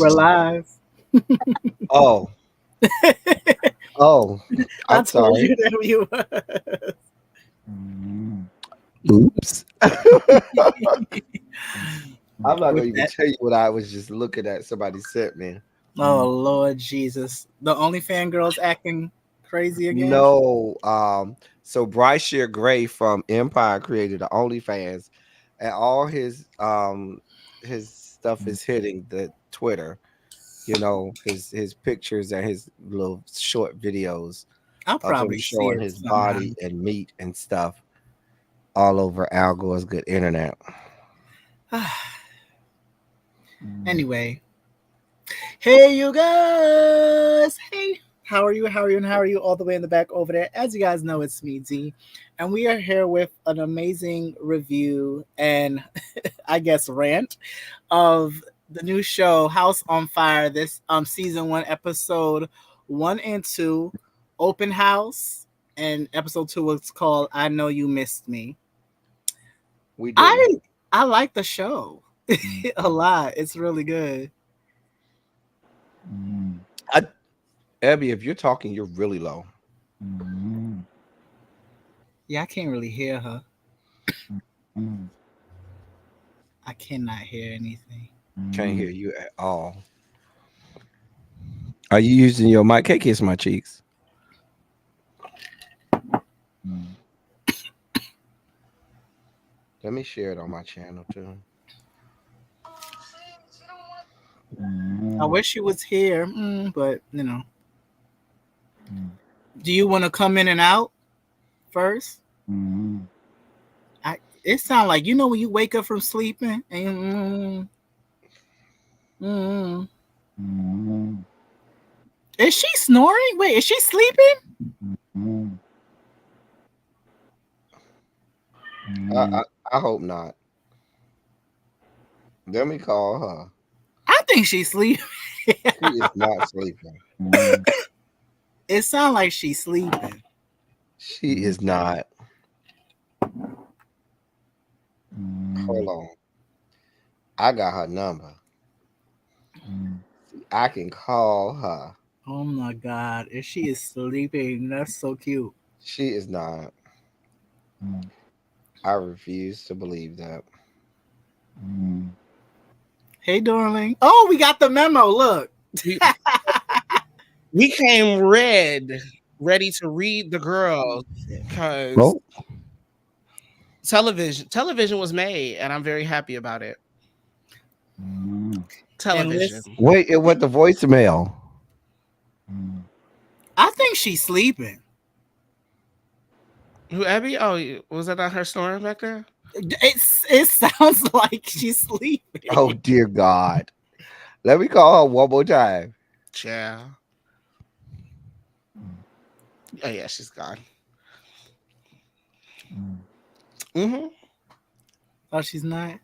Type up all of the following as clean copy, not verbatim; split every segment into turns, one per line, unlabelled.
We're live.
Oh, oh,
I
I'm
told
sorry.
you that we were.
Oops. I'm not
With
gonna even
that.
tell you what I was just looking at. Somebody sent me.
Oh Lord Jesus. The only fangirls acting crazy again.
No, so Brightshire Gray from Empire created the OnlyFans, and all his stuff is hitting the Twitter. You know, his pictures and his little short videos
I'll
of him
probably see
showing
it
his
somehow.
body and meat and stuff all over Al Gore's good internet.
Anyway. Hey you guys. Hey. How are you? How are you? And how are you all the way in the back over there? As you guys know, it's me, D. And we are here with an amazing review and I guess rant of the new show House on Fire. This season 1, episode 1 and 2, Open House, and episode 2 was called I Know You Missed Me.
We didn't.
I like the show a lot. It's really good.
I, Abby, if you're talking, you're really low.
Yeah, I can't really hear her. I cannot hear anything.
Can't hear you at all. Are you using your mic? Can't kiss my cheeks. Let me share it on my channel too.
I wish she was here, but you know. Do you want to come in and out first? It sounds like when you wake up from sleeping and is she snoring? Wait, is she sleeping?
I hope not. Let me call her.
I think she's sleeping.
She is not sleeping.
It sounds like she's sleeping.
She is not. Hold on. I got her number. I can call her.
Oh my God. If she is sleeping, that's so cute.
She is not. I refuse to believe that.
Hey, darling. Oh, we got the memo. Look.
We came ready to read the girls because television was made, and I'm very happy about it. Television.
Wait, it went to voicemail.
I think she's sleeping.
Who, Abby? Oh, was that not her snoring back there?
It sounds like she's sleeping.
Oh dear God. Let me call her one more time.
Yeah. Oh yeah, she's gone.
Oh, she's not.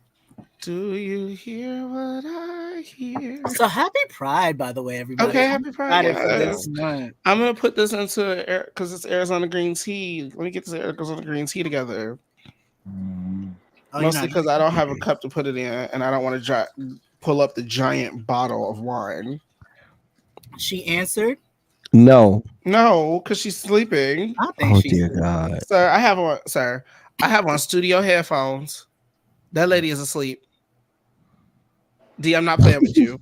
Do you hear what I hear?
So happy Pride, by the way, everybody.
Okay, happy Pride.
This month.
I'm gonna put this into air because it's Arizona green tea. Let me get this Arizona green tea together. Mostly because I don't have a cup to put it in, and I don't want to pull up the giant bottle of wine.
She answered.
No,
because she's sleeping.
I think she's
dear
sleeping.
God,
Sir, I have on studio headphones. That lady is asleep. D, I'm not playing with you.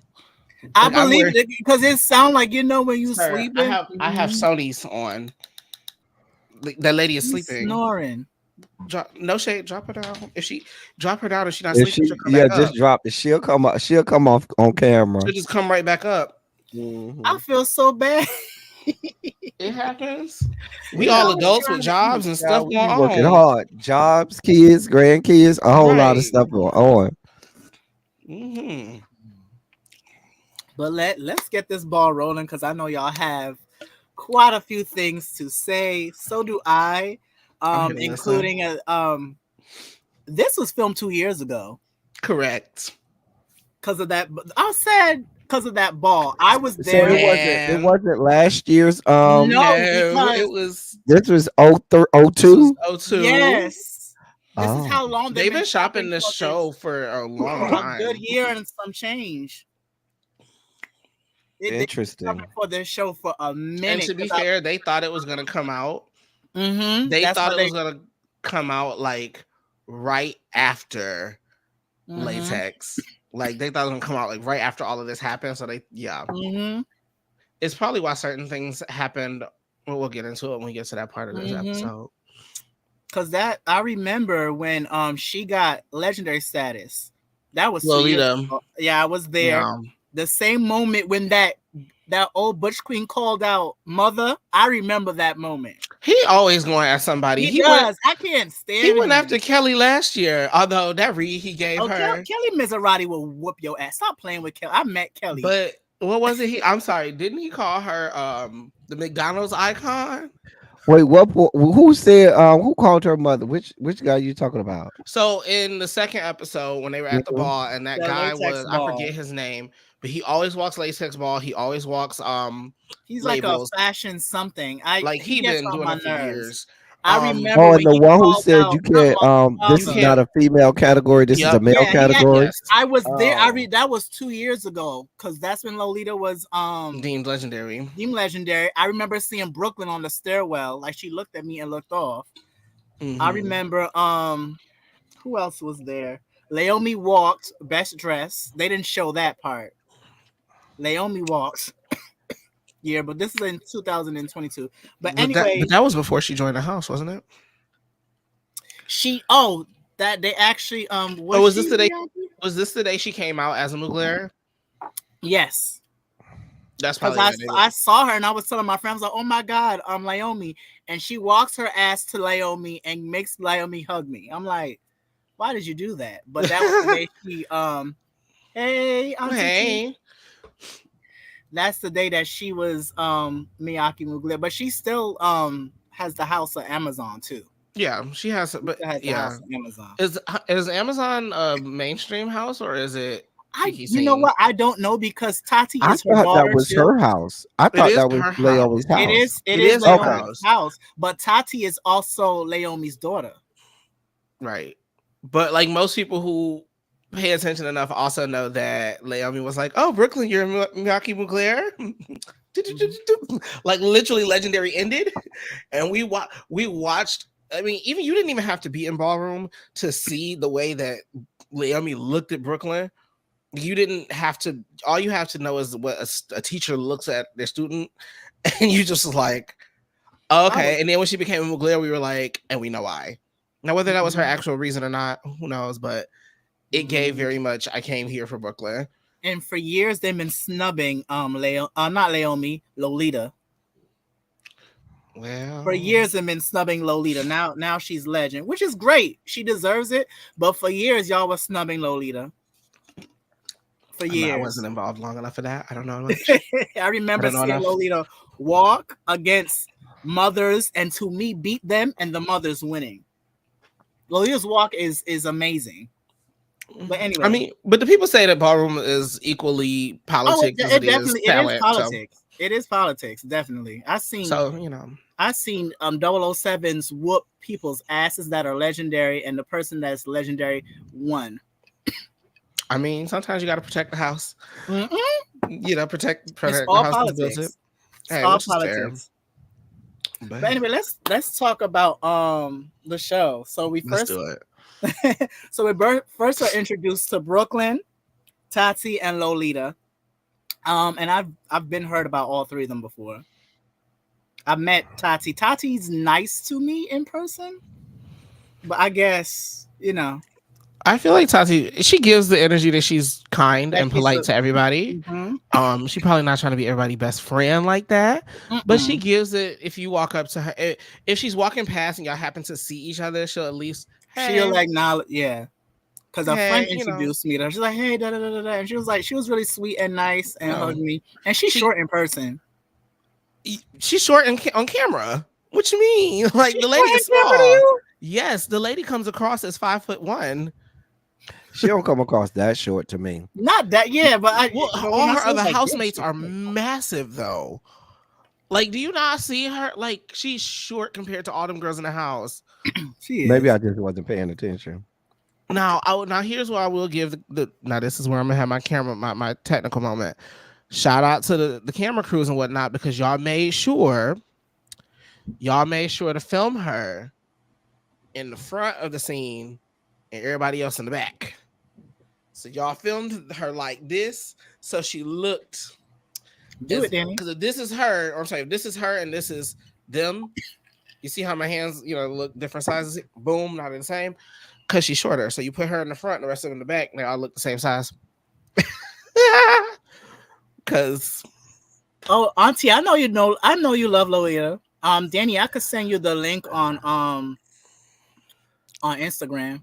I believe it because it sounds like when you sleeping.
I have Sony's on. That lady is sleeping.
Snoring.
No shade. Drop her down. If she drop her down, if she's not
if
sleeping,
she,
she'll come back
just
up.
drop it. She'll come up. She'll come off on camera.
She'll just come right back up.
I feel so bad.
It happens. We all adults with jobs and stuff going on.
Working hard. Jobs, kids, grandkids, a whole lot of stuff going on.
But let's get this ball rolling because I know y'all have quite a few things to say. So do I. Including this was filmed 2 years ago.
Correct.
Because of that, I said because of that ball. I was there.
So it wasn't last year's.
No,
it was.
This was 02.
Yes. This is how long
they've been shopping this show for a long time.
A good year and some change. They've been
Interesting.
coming for this show for a
And
minute.
to be fair, they thought it was gonna come out. They
That's
thought
why
it
they.
was gonna come out like right after
Mm-hmm.
Latex. Like they thought it was gonna come out like right after all of this happened. So yeah.
Mm-hmm.
It's probably why certain things happened. Well, we'll get into it when we get to that part of this
Mm-hmm.
episode.
Cause that I remember when she got legendary status. That was 2 years
Lolita,
ago. Yeah, I was there.
yeah,
The same moment when that old Butch Queen called out mother. I remember that moment.
he always going at somebody.
He does. I can't
He
stand
went
him.
after Kelly last year. Although that read he gave
Oh,
her,
Kelly Miserati will whoop your ass. Stop playing with Kelly. I met Kelly.
but what was it? I'm sorry. Didn't he call her the McDonald's icon?
Wait, who said? Who called her mother? Which guy you talking about?
So in the second episode, when they were at the
Mhm.
ball, and that
The
guy
latex
was I
ball.
forget his name, but he always walks latex ball. He always walks
He's
labels.
like a fashion something.
Like
He
he
gets
been
on
doing
my
it for
nerves.
years.
I
Um,
remember
Oh,
when
and the
he
one who
called
said
out
you can't. This
You
is
can't.
not a female category. This is a
Yep.
male
Yeah,
category.
Yes.
I was there.
Oh.
That was 2 years ago because that's when Lolita was
Deemed legendary.
deemed legendary. I remember seeing Brooklyn on the stairwell. Like she looked at me and looked off. I
Mhm.
remember who else was there? Laomi walked best dress. They didn't show that part. Laomi walked. Yeah, but this is in 2022. But anyway,
But that was before she joined the house, wasn't it?
that they actually
Or
was
was
she
this the day?
Miyagi?
Was this the day she came out as a Mugler?
Yes.
That's
Because
probably what it
I
is.
saw her and I was telling my friends like, oh my god, Laomi, and she walks her ass to Laomi and makes Laomi hug me. I'm like, why did you do that? But that was the day she hey Auntie T.
Hey,
That's the day that she was Miyake-Mugler, but she still has the house of Amazon too.
yeah, she has,
She
but
still has the
yeah,
house of Amazon.
is Amazon a mainstream house or is it Kiki
You know
Scene?
what? I don't know because Tati
I
is her
thought that
daughter
was
too.
her house. I
It
thought
is
that was
her house.
Laomi's house.
It
It
is
is her
Okay.
Laomi's house, but Tati is also Laomi's daughter.
Right. But like most people who pay attention enough also know that Laomi was like, "Oh, Brooklyn, you're Miyake-Mugler." Like literally legendary ended, and we watched. I mean, even you didn't even have to be in ballroom to see the way that Laomi looked at Brooklyn. You didn't have to. All you have to know is what a teacher looks at their student, and you just like, oh, okay. And then when she became a Mugler, we were like, and we know why. Now, whether that was her actual reason or not, who knows? But it gave very much. I came here for Brooklyn.
And for years they've been snubbing not Laomi, Lolita.
Well,
For years they've been snubbing Lolita. Now she's legend, which is great. She deserves it. But for years y'all was snubbing Lolita. For years.
I wasn't involved long enough for that. I don't know much.
I remember
I don't know
seeing
enough.
Lolita walk against mothers and to me beat them and the mothers winning. Lolita's walk is amazing. But anyway,
I mean, but the people say that ballroom is equally politics as it is talent.
politics. It is politics, definitely. I seen 007s whoop people's asses that are legendary, and the person that's legendary won.
I mean, sometimes you got to protect the house.
Mm-mm.
You know, protect
It's
the
all
house that builds it.
politics.
Hey,
all
which is fair.
politics. But anyway, let's talk about the show. So we
Let's
first
do it.
so we first are introduced to Brooklyn, Tati, and Lolita. And I've been heard about all three of them before. I've met Tati. Tati's nice to me in person, but I guess
I feel like Tati, she gives the energy that she's kind and polite to everybody.
Mm-hmm.
She's probably not trying to be everybody's best friend like that, but she gives it. If you walk up to her, if she's walking past and y'all happen to see each other, she'll at least
she'll acknowledge, yeah. Because a friend
you know.
introduced me to her. She's like, hey, da da da da, and she was really sweet and nice and hugged me. And she's short in person.
She's short on camera. What you mean? Like
She's
the lady is
short in camera to
small.
you?
Yes, the lady comes across as 5'1".
She don't come across that short to me.
Not that, yeah, but
all her other housemates are massive though. Like, do you not see her? Like, she's short compared to all them girls in the house.
She is.
Maybe I just wasn't paying attention.
Now here's what I will give the now this is where I'm gonna have my camera, my technical moment. Shout out to the camera crews and whatnot because y'all made sure to film her in the front of the scene and everybody else in the back. So y'all filmed her like this, so she looked
Do it, Danny.
because if this is her, or I'm sorry, if this is her and this is them, you see how my hands, look different sizes. Boom, not the same because she's shorter. So you put her in the front, and the rest of them in the back, and they all look the same size. Because
Oh, Auntie, I know you love Lolita. Danny, I could send you the link on Instagram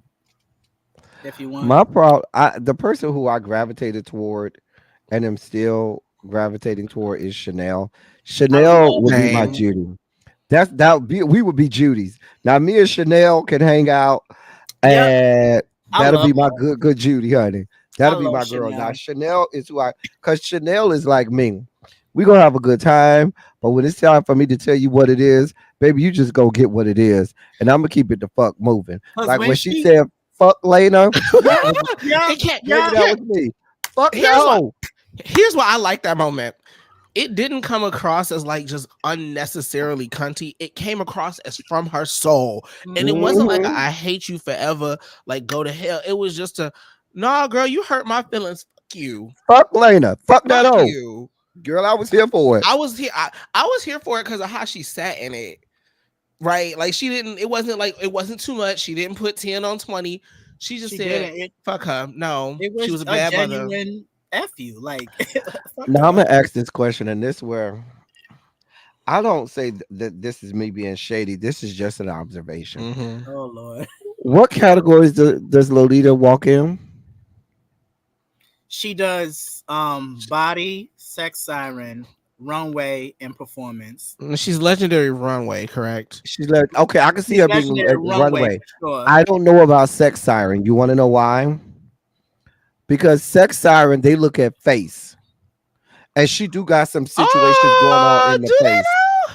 if you want.
My problem, the person who I gravitated toward, and am still gravitating toward, is Chanel.
I
Chanel
love
would be my
same.
Judy. That would be, we would be Judy's. Now me and Chanel can hang out,
Yep,
and
I
that'll
love
be my good Judy, honey.
I
That'll be
love
my girl. Now
Chanel.
Chanel is who I, cause Chanel is like me. We gonna have a good time, but when it's time for me to tell you what it is, baby, you just go get what it is, and I'm gonna keep it the fuck moving.
Because
Like
when
when she
she,
said "fuck Lena,"
yeah, yeah,
It can't.
baby,
yeah,
that
Here,
was me. Fuck that
here's what
hoe.
here's why I like that moment. It didn't come across as like just unnecessarily cunty. It came across as from her soul. And it wasn't like a,
Mhm.
I hate you forever, like go to hell. It was just a nah, girl, you hurt my feelings. Fuck you.
Fuck Lena. Fuck that
Fuck
hoe.
you.
Girl, I was here for it.
I was here for it because of how she sat in it. Right? Like it wasn't too much. She didn't put 10 on 20. She just
she
said,
didn't.
fuck her. No,
It
she
was
was a
a
bad mother.
genuine F you. Like, fuck
Now I'm
her.
gonna ask this question, and this where I don't say that this is me being shady. This is just an observation.
Mm-hmm.
Oh Lord.
What categories does Lolita walk in?
She does body, sex siren, runway, and performance.
She's legendary runway, correct?
She's like, okay, I can see
She's
her being
legendary
a
runway
runway.
for sure.
I don't know about sex siren. You want to know why? Because sex siren, they look at face, and she do got some situations going on
Oh,
in the
do they
face.
though?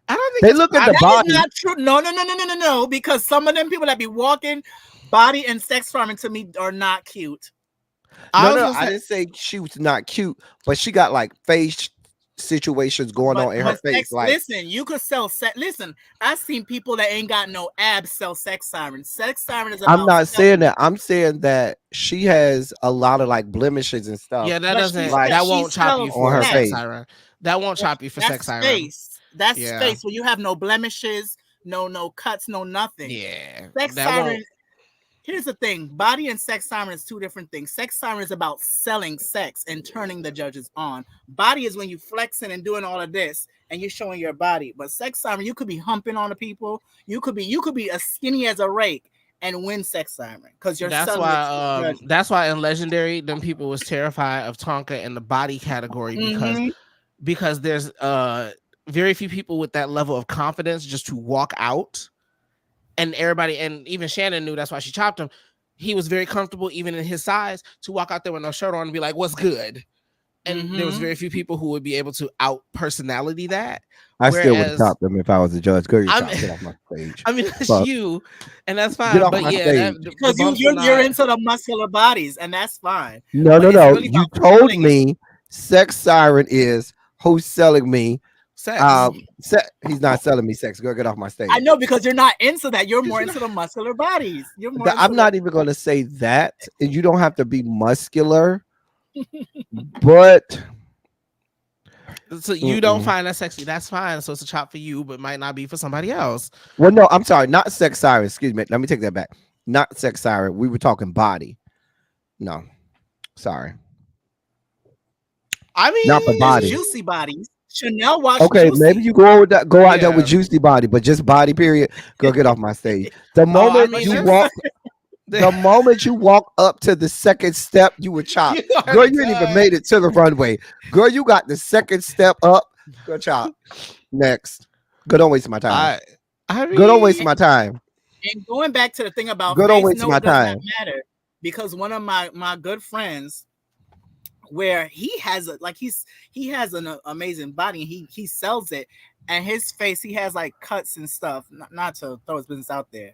I don't think
They
it's
look at
I,
the
That is
body.
not true. No, no, no, no, no, no, no. Because some of them people that be walking body and sex farming to me are not cute.
I
No,
was
no,
gonna
I
say
didn't say she was not cute, but she got like face situations going
But
on in her
but
face.
sex,
Like
listen, you could sell sex. Listen, I've seen people that ain't got no abs sell sex siren. Sex siren is
I'm
about
not saying
selling.
that. I'm saying that she has a lot of like blemishes and stuff
yeah,
But she
like
that
she
won't chop you
sells
on
for
her
sex
sex.
face.
siren. That won't chop you for sex
That's
siren.
face. That's
Yeah.
face where you have no blemishes, no cuts, no nothing.
Yeah.
Sex
That won't
siren. Here's the thing: body and sex siren is two different things. Sex siren is about selling sex and turning the judges on. Body is when you flexing and doing all of this and you're showing your body. But sex siren, you could be humping on the people. You could be as skinny as a rake and win sex siren because you're selling it to the judges.
that's why in legendary them people was terrified of Tonka in the body category
Mm-hmm.
because there's very few people with that level of confidence just to walk out, and everybody and even Shannon knew that's why she chopped him. He was very comfortable even in his size to walk out there with no shirt on and be like, what's good? And there was
Mm-hmm.
very few people who would be able to out personality that.
I still would have
Whereas
chopped them if I was a judge. Girl, you
I'm
chop. Get off my stage.
I mean that's
Fuck.
you and that's
Get
fine.
off
But
my
yeah,
stage.
the
Because
bumps were
you're
not
into the muscular bodies and that's fine.
No,
But
no,
it's
no.
really
You
about
told
selling it.
me sex siren is who's selling me.
sex.
He's not selling me sex. Girl, get off my
I
stage.
know because you're not into that. You're
Because
more
you know
into the muscular bodies. You're more into
I'm
the
not even going to say that. And you don't have to be muscular, but
so you don't
mm-mm.
find that sexy, that's fine. So it's a chop for you, but might not be for somebody else.
Well, no, I'm sorry. Not sex siren. Excuse me. Let me take that back. Not sex siren. We were talking body. No, sorry.
I
Not the
there's
body.
mean,
juicy bodies. Chanel watched
Okay, maybe
Juicy.
you go with that, go out there with
yeah.
juicy body, but just body period. Girl, get off my stage. The
Oh, I
moment
But
mean,
you
she
there's
walk, the moment you walk up to the second step, you were chopped.
you are
Girl, you ain't even
done.
made it to the runway. Girl, you got the second step up. Girl, chop. Next. Girl, don't waste my time.
I I
Girl, don't waste
mean,
my time.
and going back to the thing about
Girl, don't
face,
waste
no,
my
it does not
time.
matter because one of my good friends, where he has he has an amazing body and he sells it, and his face he has like cuts and stuff. Not to throw his business out there,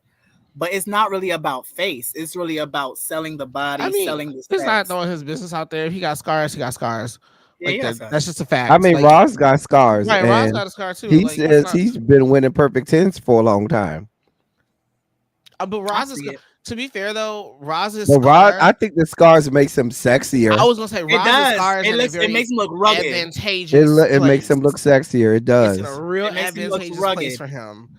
but it's not really about face. It's really about selling the
I
body,
mean,
selling the
it's not
sex.
throwing his business out there. If he got scars, he got scars.
Yeah,
Like
he got
that.
scars.
That's just a fact.
I mean,
Like
Ross got scars,
right, Ross
and
got a scar too.
he
Like that's
says
not.
he's been winning perfect tens for a long time.
But
I
Roz is.
see it.
To be fair though, Roz's
But Ross,
scar.
I think the scars makes him
I
sexier.
was gonna say
It
Roz's
does.
scar is
It
in a
looks. It
very
makes him look rugged.
advantageous
It makes
place.
him look sexier. It
It's in a
does.
real
It makes him look
advantageous place
rugged.
for him.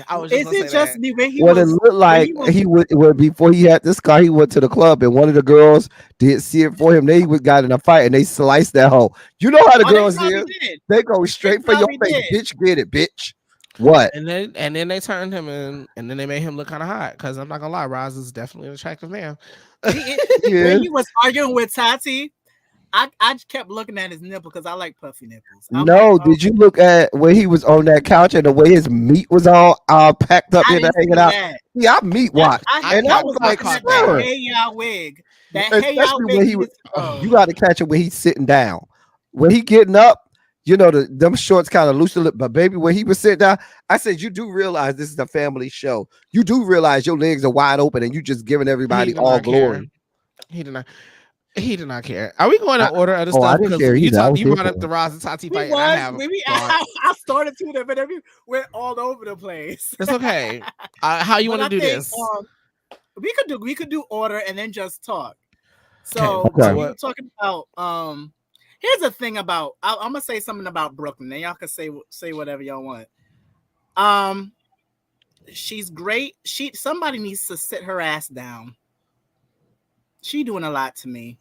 I was just
Is
gonna say
it just
that.
me when he
What it
was
looked
when
like,
he was?
he would well, before he had this car, he went to the club and one of the girls did see it for him. They got in a fight and they sliced that hole. You know how the
Oh, they
girls
probably
is?
did.
They go
They
straight for your
probably
face,
did.
bitch. Get it, bitch. What?
And then they turned him in, and then they made him look kind of hot. Because I'm not gonna lie, Roz is definitely an attractive man.
When
Yeah.
he was arguing with Tati, I kept looking at his nipple because I like puffy nipples. I'm like,
No,
oh,
did you look at when he was on that couch and the way his meat was all packed up
I
in there
didn't
hanging
see
out?
that.
Yeah, I meat watched,
I
and I
caught
was
Was
I
like,
looking
caught
at that
that.
son.
hey y'all wig. That hey y'all
Especially
wig
when he was,
needed to go.
you got to catch him when he's sitting down. When he getting up, them shorts kind of loose a little. But baby, when he was sitting down, I said, you do realize this is a family show. You do realize your legs are wide open and you just giving
He
everybody
did
all
not care.
glory.
He did not. He did not care. Are we going to
I,
order other
oh, I
stuff?
didn't
Because
care either. I was
you
here
brought up
for
the
it.
Roz and Tati
We
fight, and I
was
have a
maybe
thought.
I started to them, but then we went all over the place.
It's okay. How you
But
want to
I
do
think
this?
we could do order and then just talk.
Okay.
So
Okay.
when we were talking about here's the thing about I'm gonna say something about Brooklyn, and y'all can say whatever y'all want. Um, she's great. Somebody needs to sit her ass down. She doing a lot to me.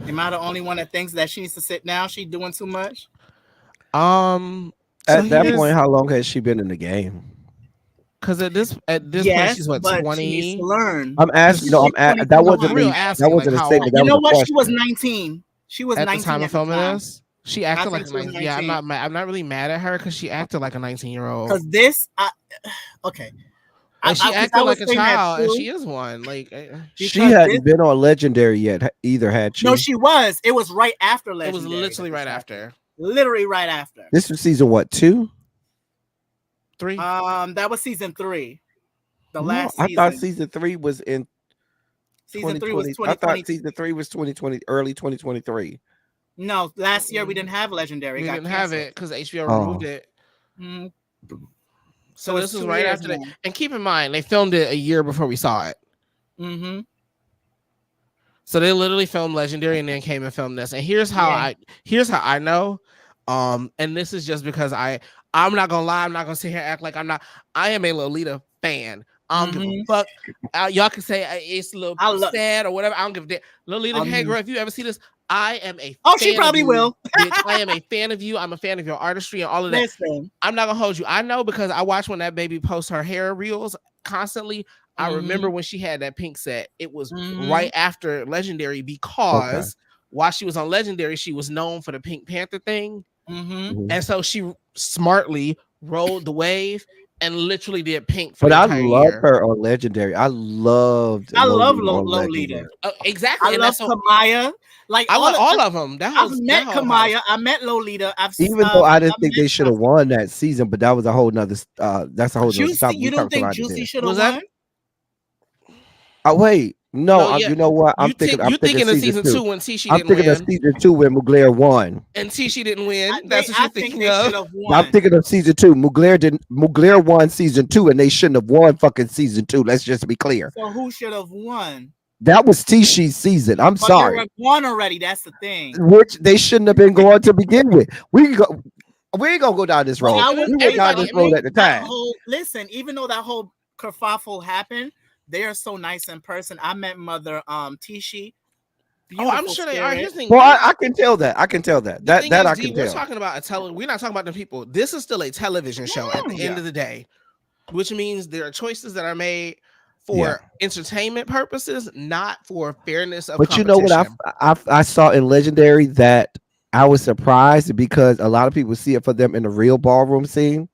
Am I the only one that thinks that she needs to sit down? She doing too much.
So
At that point,
here's
how long has she been in the game?
because at this point
Yes,
she's what
but she needs to
20.
learn.
I'm asking.
She's like
That
22
No,
wasn't
for
now.
real,
me. That
asking like
wasn't a
how
statement.
old
That
You
was
know
a
what? She was
question.
19. She was
at the
19
time of
at the
filming
time.
this. She
I
acted like
think
a
she was
19. Yeah,
19.
I'm not really mad at her because she acted like a 19-year-old.
Because this, okay,
Like she
because
acted
I was
like a
saying that
child, and
too.
she is one. Like
She
Because this,
hadn't been on Legendary yet, either, had
no,
she?
she was. It was right after
it was
Legendary.
literally right after
Literally right after.
This was season what, 2?
3.
That was season 3, the
No,
last
I thought
season.
season 3 was in
Season 3 was
2020. I thought
2020.
season 3 was 2020, early 2023.
No, last year we didn't have Legendary. It
We
got
didn't have
canceled.
it because HBO removed
Oh,
it.
Mhm.
So
It's
this was
2
right
years
after that.
now.
And keep in mind, they filmed it a year before we saw it.
Mm-hmm.
So they literally filmed Legendary and then came and filmed this. And here's how I know. And this is just because I'm not gonna lie, I'm not gonna sit here and act like I'm not. I am a Lolita fan. I don't give a fuck. Y'all can say it's a little sad or whatever. I don't give a damn. Lolita, hey girl, if you ever see this, I am a fan
she probably
of you,
will.
bitch. I am a fan of you. I'm a fan of your artistry and all of that.
Listen.
I'm not gonna hold you. I know because I watch when that baby posts her hair reels constantly. I remember when she had that pink set. It was right after Legendary because while she was on Legendary, she was known for the Pink Panther thing. And so she smartly rode the wave and literally did pink for
but
the
I
entire
love
year.
her on Legendary. I love
Lolita.
Exactly.
I love Kamaya. Like
I like all of them.
I've met Kamaya. I met Lolita.
Even though I didn't think they should have won that season, but that was a whole nother. That's a whole nother
Juicy.
topic.
You don't think Juicy should have won?
Oh wait, no. You know what? I'm thinking
of season 2 when Tishi didn't win.
I'm thinking of season 2 when Mugler won.
And Tishi didn't win. That's what you're thinking of.
I'm thinking of season 2. Mugler won season 2, and they shouldn't have won fucking season 2. Let's just be clear.
So who should have won?
That was Tishi's season. I'm sorry.
They were won already. That's the thing.
Which they shouldn't have been going to begin with. We ain't gonna go down this road. We went down this road at the time.
Listen, even though that whole kerfuffle happened, they are so nice in person. I met Mother Tishi.
I'm sure they are.
Well, I can tell that. I can tell that. That I can tell.
We're talking about we're not talking about the people. This is still a television show at the end of the day, which means there are choices that are made for entertainment purposes, not for fairness of
But
competition.
you know what I saw in Legendary that I was surprised because a lot of people see it for them in the real ballroom scene.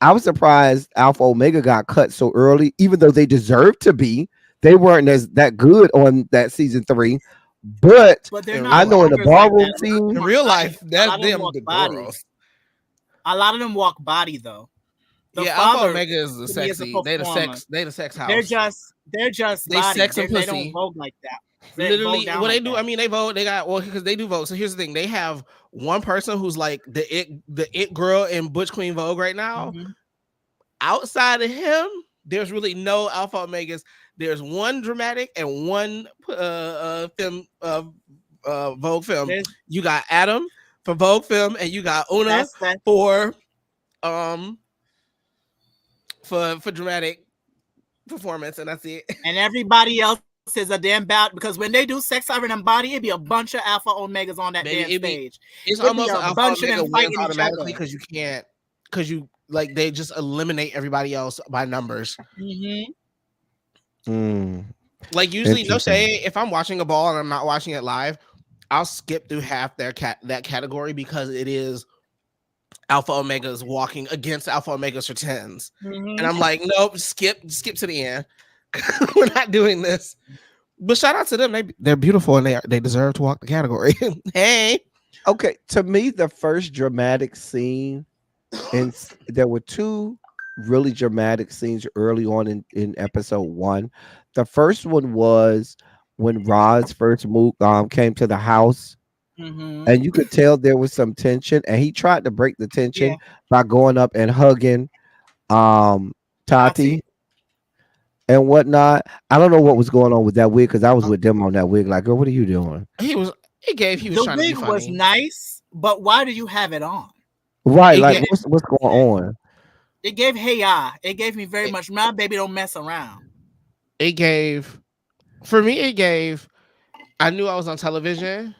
I was surprised Alpha Omega got cut so early, even though they deserved to be. They weren't that good on that season 3. But I know in the ballroom scene,
in real life, that's them the girls.
A lot of them walk body though.
Alpha Omega is the sexy. They the sex house.
They're just
they
body.
sex and pussy.
They don't vogue like that. They vote
Literally,
down
what they
like
do, I
that.
mean, they vote. They got, well, because they do vote. So here's the thing: they have one person who's like the it girl in Butch Queen Vogue right now.
Mhm.
Outside of him, there's really no alpha omegas. There's one dramatic and one film Vogue film.
There's
You got Adam for Vogue film, and you got Una
that's that,
for um for dramatic performance, and that's it.
and everybody else is a damn bout because when they do sex siren and body, it'd be a bunch of alpha omegas on that
Baby,
damn stage.
it's
It'd be
almost
a
an alpha
bunch of
omega
them
wins
fighting each
automatically
other.
because you can't, because you like they just eliminate everybody else by numbers.
Hmm.
Mm,
Like usually, no
interesting.
shade. If I'm watching a ball and I'm not watching it live, I'll skip through half that category because it is alpha omegas walking against alpha omegas for tens, and
Hmm.
I'm like, nope, skip to the end. We're not doing this. But shout out to them. They're beautiful and they deserve to walk the category. Hey,
Okay, to me, the first dramatic scene, and there were two really dramatic scenes early on in episode one. The first one was when Roz first came to the house,
Hmm.
and you could tell there was some tension, and he tried to break the
Yeah,
tension by going up and hugging um
Tati.
Tati and whatnot. I don't know what was going on with that wig because I was with them on that wig. Like, girl, what are you doing?
he was. He was
The
trying to be
wig was
funny.
nice, but why do you have it on?
Right,
It
like
gave.
what's going on?
It gave hey ya. It gave me very
It,
much. My baby don't mess around.
it gave. For me, it gave. I knew I was on television,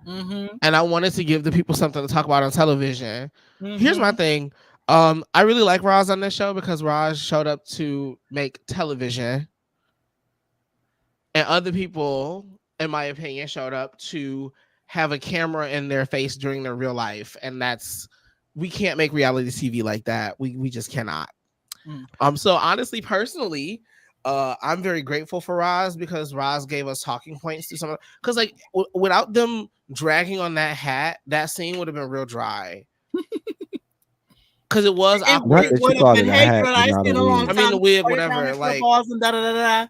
Hmm.
and I wanted to give the people something to talk about on television. Here's my
Hmm.
thing. I really like Roz on this show because Roz showed up to make television, and other people, in my opinion, showed up to have a camera in their face during their real life, and that's we can't make reality TV like that. We just cannot.
Mm.
So honestly, personally, I'm very grateful for Roz because Roz gave us talking points to some of because like without them dragging on that hat, that scene would have been real dry. Because it was
Not
It
awkward.
that you
would have
called
been,
it a
hey
hat
girl,
and
I ain't
not a
seen a long
I
wig.
mean
time.
the wig,
Are you down
whatever.
with your
Like
balls and da da da da?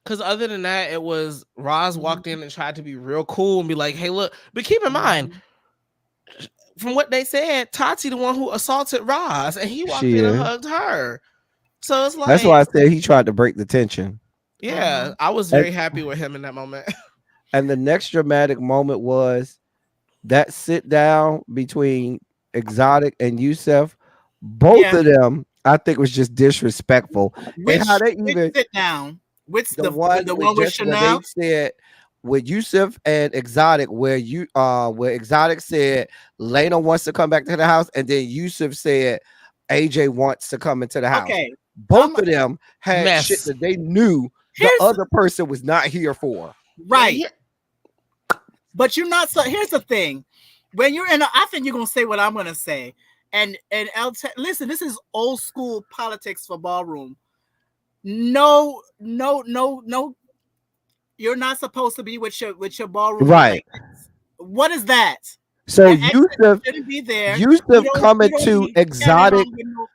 because other than that, it was Roz
Mhm.
walked in and tried to be real cool and be like, "Hey, look." But keep in mind,
Mhm.
from what they said, Tati the one who assaulted Roz, and he walked
She
in and
is.
hugged her. So it's
That's why
like,
I said he tried to break the tension.
yeah,
Mhm.
I was
And
very happy with him in that moment.
the next dramatic moment was that sit down between Exotic and Yusef. Both
Yeah.
of them, I think, was just disrespectful. And how they
Which
even
sit down? Which
the one
the
with
one with
just where they
Chanel?
said with Yusuf and Exotic, where Exotic said Lena wants to come back to the house, and then Yusuf said AJ wants to come into the house.
Okay.
Both of them had shit
Mess.
that they knew the
Here's
other person was not here for.
And
right. But you're not so here's the thing. When you're in I think you're gonna say what I'm gonna say. And listen, this is old school politics for ballroom. No, no, no, no. You're not supposed to be with your ballroom mate
Right.
like this. What is that?
So
That extra
Yusuf,
shouldn't be there.
Yusuf
You
coming
don't
to
be carrying
Exotic.
on with no.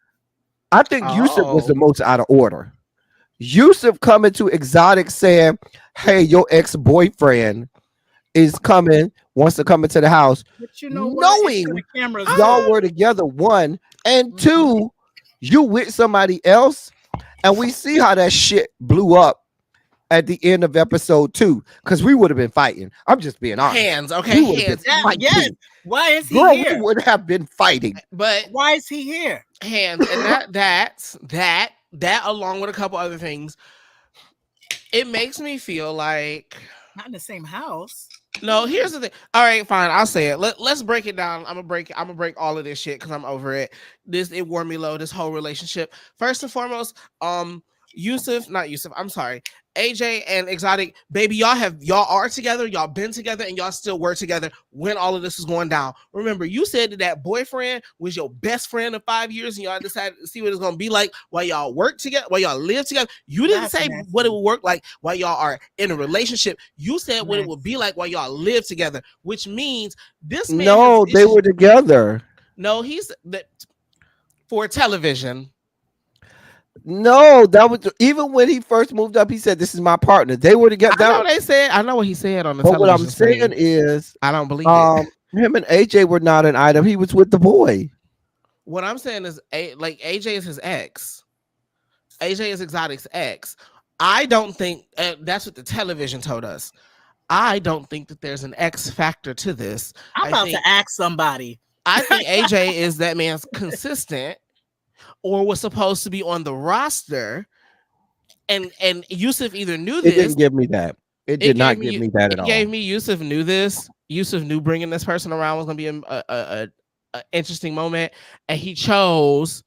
I think Yusuf was the
oh,
most out of order. Yusuf coming to Exotic saying, "Hey, your ex-boyfriend is coming, wants to come into the house,"
But you know what? It's for the
knowing
cameras
y'all
though.
ah,
were together, one, and
Mhm.
two, you with somebody else. And we see how that shit blew up at the end of episode two, because we would have been fighting. I'm just being honest.
hands. Okay,
We would have been
hands.
Yes.
fighting.
Why is he
Girl, we
here?
would have been fighting.
But
Why is he here?
hands, and that along with a couple other things, it makes me feel like
Not in the same house.
no. Here's the thing. All right, fine. I'll say it. Let's break it down. I'm gonna break all of this shit because I'm over it. It wore me low. This whole relationship. First and foremost, not Yusuf. I'm sorry. AJ and Exotic, baby, y'all are together, y'all been together, and y'all still were together when all of this was going down. Remember, you said that boyfriend was your best friend of 5 years, and y'all decided to see what it's gonna be like while y'all work together, while y'all live together. You didn't
That's
say what it
messy.
would work like while y'all are in a relationship. You said what it would be
Messy.
like while y'all live together, which means this man has
No, they
issues.
were together.
No, he's that for television.
No, that was even when he first moved up. He said, "This is my partner." They were together.
I know they said. I know what he said on the
But what I'm
television
saying
screen.
is,
I don't believe it.
him and AJ were not an item. He was with the boy.
What I'm saying is, like AJ is his ex. AJ is Exotic's ex. I don't think that's what the television told us. I don't think that there's an X factor to this.
I'm
I
about to
think
ask somebody.
I think AJ is that man's consistent or was supposed to be on the roster, and Yusuf either knew
It didn't
this.
give me that. It
It
did
gave
not give
me
me that at
it
all.
gave me Yusuf knew this. Yusuf knew bringing this person around was going to be a interesting moment, and he chose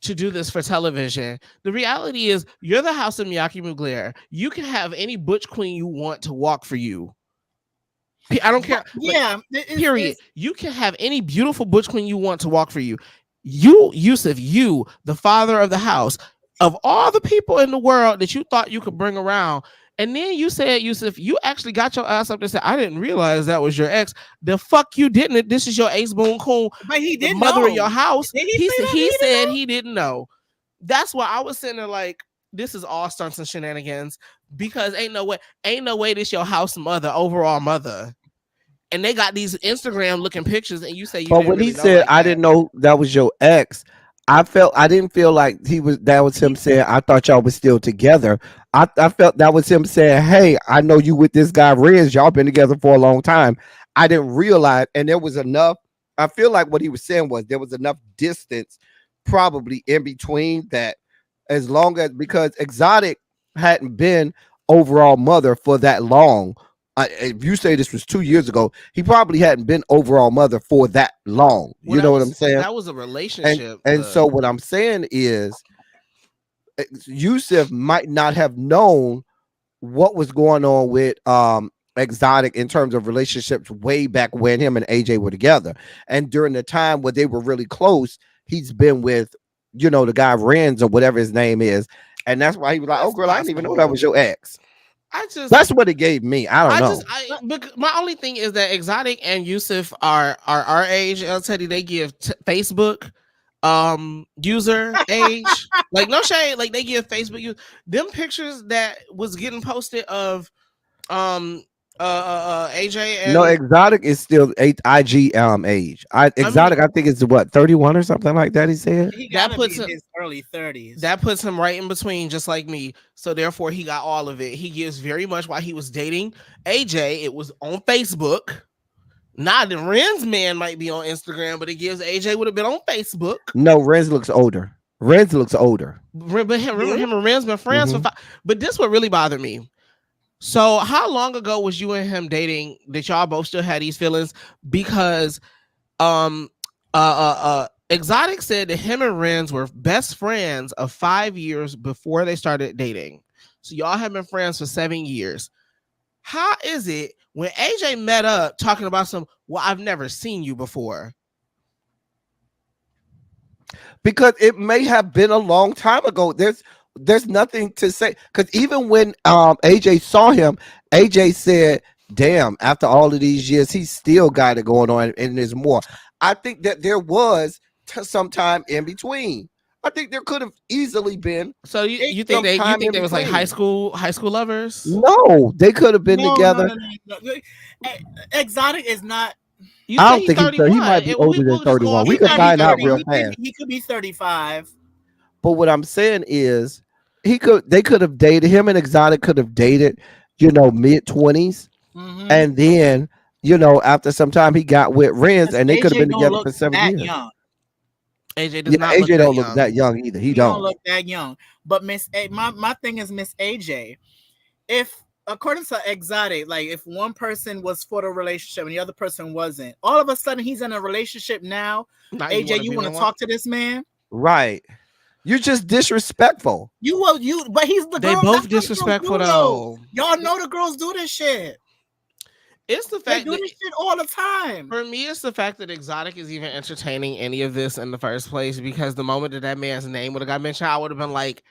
to do this for television. The reality is, you're the House of Miyake-Mugler. You can have any butch queen you want to walk for you. I don't care.
Yeah,
Period. You can have any beautiful butch queen you want to walk for you. You, Yusuf, you, the father of the house, of all the people in the world that you thought you could bring around, and then you said, Yusuf, you actually got your ass up and said, I didn't realize that was your ex. The fuck you didn't. This is your ace boon coon,
but he
the
didn't
mother of
know.
your house.
Did he say that?
He said he didn't know. That's why I was sitting there like, this is all stunts and shenanigans, because ain't no way this your house mother, overall mother. And they got these Instagram looking pictures, and you say you
But
didn't
when
really
he
know
said,
like
"I
that.
didn't know that was your ex," I didn't feel like that was him saying, "I thought y'all was still together." I felt that was him saying, "Hey, I know you with this guy Riz. Y'all been together for a long time." I didn't realize, and there was enough. I feel like what he was saying was there was enough distance, probably in between that, as long as because Exotic hadn't been overall mother for that long. If you say this was 2 years ago, he probably hadn't been overall mother for that long.
Well,
You know what I'm saying?
that was a
And
relationship.
and so what I'm saying is Yusuf might not have known what was going on with Exotic in terms of relationships way back when him and AJ were together. And during the time where they were really close, he's been with, the guy Renz or whatever his name is. And that's why he was like, "Oh
That's
girl, I didn't even know that
possible.
was your ex."
I just,
That's what it gave me. I don't know.
but my only thing is that Exotic and Yusuf are our age. I'll tell you, they give Facebook user age. Like no shade, like they give Facebook them pictures that was getting posted of AJ
No,
and
Exotic is still IG age.
I mean
Exotic, I think it's what 31 or something like that. He said.
He
that
gotta be
puts
in
him
his early 30s.
that puts him right in between, just like me. So therefore, he got all of it. He gives very much while he was dating AJ. It was on Facebook. Not the Ren's man might be on Instagram, but it gives AJ would have been on Facebook.
No, Renz looks older. Renz looks older.
But him, remember
Yeah.
him and Ren's been friends for
Mhm.
5. But this what really bothered me. So how long ago was you and him dating that y'all both still had these feelings? Because um Exotic said that him and Renz were best friends of 5 years before they started dating. So y'all have been friends for 7 years. How is it when AJ met up talking about well, I've never seen you before?
Because it may have been a long time ago. There's nothing to say. Because even when AJ saw him, AJ said, "Damn, after all of these years, he's still got it going on, and there's more." I think that there was some time in between. I think there could have easily been.
So you think
some
they
time in
was like high
between.
school lovers?
No, they could have been
No,
together.
no. Exotic is not.
You
I
say
don't
he's
think he's
31.
he might be older than
We'll just go
31.
off
We
He
the
could
might
fact
be
he's
find out
30.
real
31.
fast.
He could be 35.
But what I'm saying is, they could have dated him and Exotic could have dated, mid 20s,
Mm-hmm.
and then after some time he got with Renz, and they could have
AJ
been
don't
together
look
for 7 years.
young.
AJ does
Yeah,
not look
AJ
that
don't look that
young.
young either. He
He don't
don't.
look that young. But my thing is Miss AJ. If according to Exotic, like if one person was for the relationship and the other person wasn't, all of a sudden he's in a relationship now.
Now you
AJ,
want to
you
be
want
in
to
one?
talk to this man?
Right. You're just disrespectful.
But he's the
They
girl.
both
That's what girls
disrespectful
do, though.
though.
Y'all know the girls do this shit.
It's the
They
fact
do
that
this shit all the time.
for me, it's the fact that Exotic is even entertaining any of this in the first place. Because the moment that man's name would have got mentioned, I would have been like,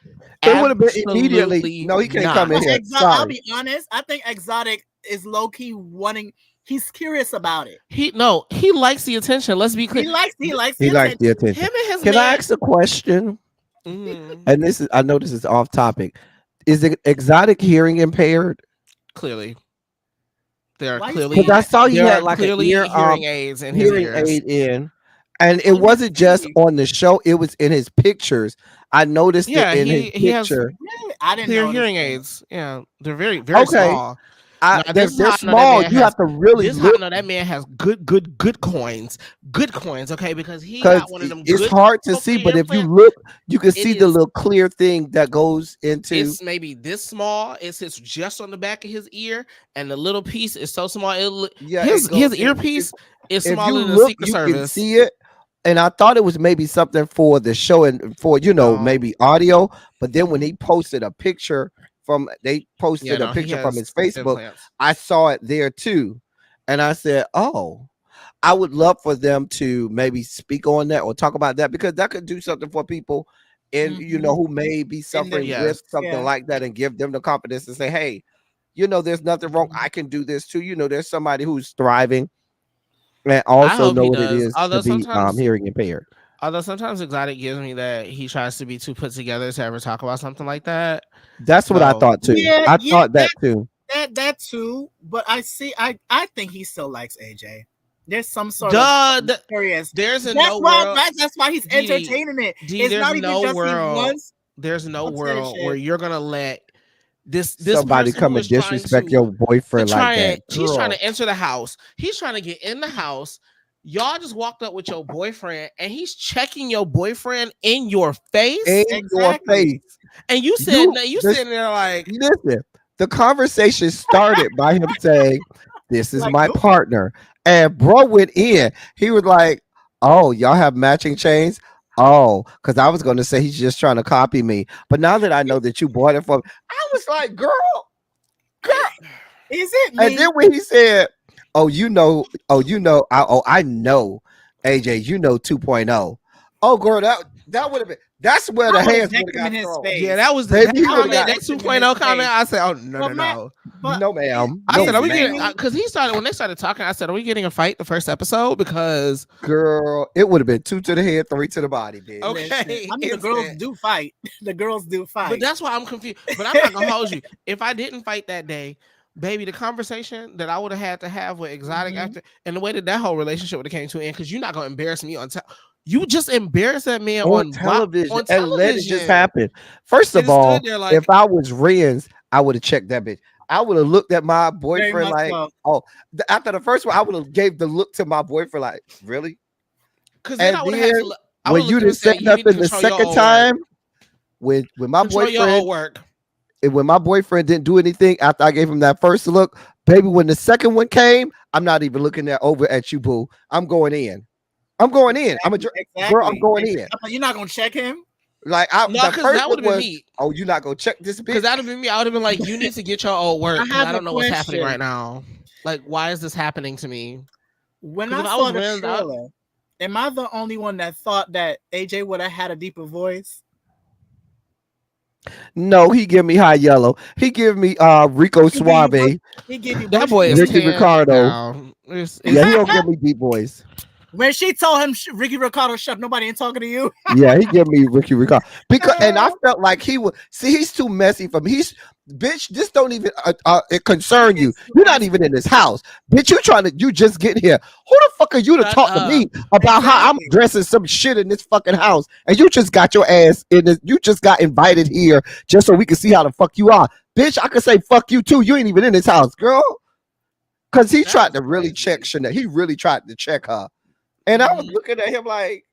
It would have been immediately.
absolutely
No, he can't come
not.
in here.
I'll
Sorry.
be honest. I think Exotic is low key wanting. He's curious about it.
He likes the attention. Let's be clear.
He likes the
He likes
attention.
the attention.
Him and his
Can I
man.
ask a question?
Mm,
And this is, I know this is off topic. Is it exotic hearing impaired?
clearly, there are
Why you
Because
saying
I
clearly
that?
saw he
there
had
are
like an
clearly
ear
hearing aids in his
hearing
ears.
aid in, and it
Let me
wasn't just
see.
on the show, it was in his pictures. I noticed it
Yeah,
in his
he has
picture.
Really? I didn't
clear
notice
hearing
that.
aids. Yeah, they're very
Okay,
small. Now
they're
this is how I know that
small.
man
You
has.
have to really
This is how I
look
know that man has good coins, good coins. Okay, because he got
because
one of them
it's
good
hard to see,
cochlear
but if you
implants.
look, you can
It
see the
is.
little clear thing that goes into.
It's maybe this small. It sits just on the back of his ear, and the little piece is so small.
Yeah, it
His
goes in.
earpiece is
If you
smaller than a
look,
Secret
you can
Service.
see it. And I thought it was maybe something for the show and for,
No,
maybe audio. But then when
Mhm.
he posted a picture they
yeah,
posted a
no, he
picture from his
has
Facebook,
implants.
I saw it there too. And I said, oh, I would love for them to maybe speak on that or talk about that because that could do something for people and
Mhm.
who may be
In the
suffering with
Yes,
something
yeah.
like that and give them the confidence to say, hey, there's nothing wrong.
Mhm.
I can do this too. There's somebody who's thriving and
I
also
hope
know
he
what it
does.
is to be hearing impaired.
Although sometimes Exotic gives me that he tries to be too put together to ever talk about something like that.
That's what I
Though,
thought too.
Yeah,
I
yeah,
thought that too.
that too. But I see. I think he still likes AJ. There's some sort of
duh,
curious.
there's in
That's
no
why.
world,
That's why he's
D
entertaining it.
D.
It's
There's
not even
no
just he
world.
wants
There's no
to say the
world where
shit.
you're gonna let this
Somebody
person
come
who
and
is trying
disrespect your
to
boyfriend
try
like
and
that,
he's trying
girl.
to enter the house. He's trying to get in the house. Y'all just walked up with your boyfriend, and he's checking your boyfriend in your
In
face.
your
Exactly.
face.
And you said,
You
no, you
this
sitting there like,
listen. The conversation started by him saying, "This is
Like
my
nope.
partner," and bro went in. He was like, "Oh, y'all have matching chains." Oh, because I was going to say he's just trying to copy me, but now that I know that you bought it from, I was like, girl,
Is it
and then
me?
when he said, I know, AJ, 2.0. Oh, girl, that would have been. That's where
I
the
would have
hands would
decked
have
him in
got
his
thrown.
yeah,
face.
that was
Baby,
that
he
I
would have
would have
comment,
got
that
decked him in his
2.0 comment.
face.
I said, oh, no,
But
no,
my,
no.
but
no, ma'am,
I
no,
said, are we
is it
getting,
ma'am.
me?
because he started, when they started talking, I said, are we getting a fight the first episode? Because,
Girl, it would have been 2 to the head, 3 to the body, bitch.
Listen,
okay,
I mean the girls
instant.
do fight. The girls do
But
fight.
that's why I'm confused. But I'm not going to hold you. If I didn't fight that day, baby, the conversation that I would have had to have with Exotic
Mhm.
after, and the way that whole relationship would have came to an end, because you're not going to embarrass me on you just embarrassed that man
On television
on
and let it just
television
happen. First of
and stood
all,
there
if
like,
I was Renz, I would have checked that bitch. I would have looked at my
Very
boyfriend
much
like,
so.
oh, after the first one, I would have gave the look to my boyfriend like, really?
because then
And
I would have had
then
to, I would
when
have
you
looked at him
didn't
and
say
said, you need to
nothing the
control your
second
old work.
time, when my
Control your
boyfriend
old work.
and when my boyfriend didn't do anything after I gave him that first look, baby, when the second one came, I'm not even looking at over at you, boo. I'm going in. I'm going in.
Exactly.
Girl. I'm
Exactly.
going in.
You're not gonna check him.
Like
No,
the
because
first
that would
one
have been
was,
me.
oh, you not gonna check this
Because
bitch?
that would have been me. I would have been like, you need to get your old
I
work because
have
I
a
don't know what's happening right
question.
now. Like, why is this happening to me?
When
Because
I
if I was
saw the
Renz,
trailer, am I the only one that thought that AJ would have had a deeper voice?
No, he give me high yellow. He give me Rico
He give you bush.
Suave,
He give you
that
bush
boy is
Ricky
league.
10
Ricardo.
now.
Yeah, he
It's
don't give me deep voice.
When she told him, Ricky Ricardo, shut, nobody ain't talking to you.
Yeah, he give me Ricky Ricardo because, and I felt like he would see. He's too messy for me. He's bitch. This don't even it
He
concern you.
is too
You're not even
messy.
in this house, bitch. You just getting here. Who the fuck are you to
shut
talk to
up.
me about how I'm
Exactly.
dressing some shit in this fucking house? And you just got your ass in this. You just got invited here just so we can see how the fuck you are, bitch. I could say fuck you too. You ain't even in this house, girl. Because he
That
tried
was
to really check
crazy.
Chanel. He really tried to check her. And I was
Mhm.
looking at him like,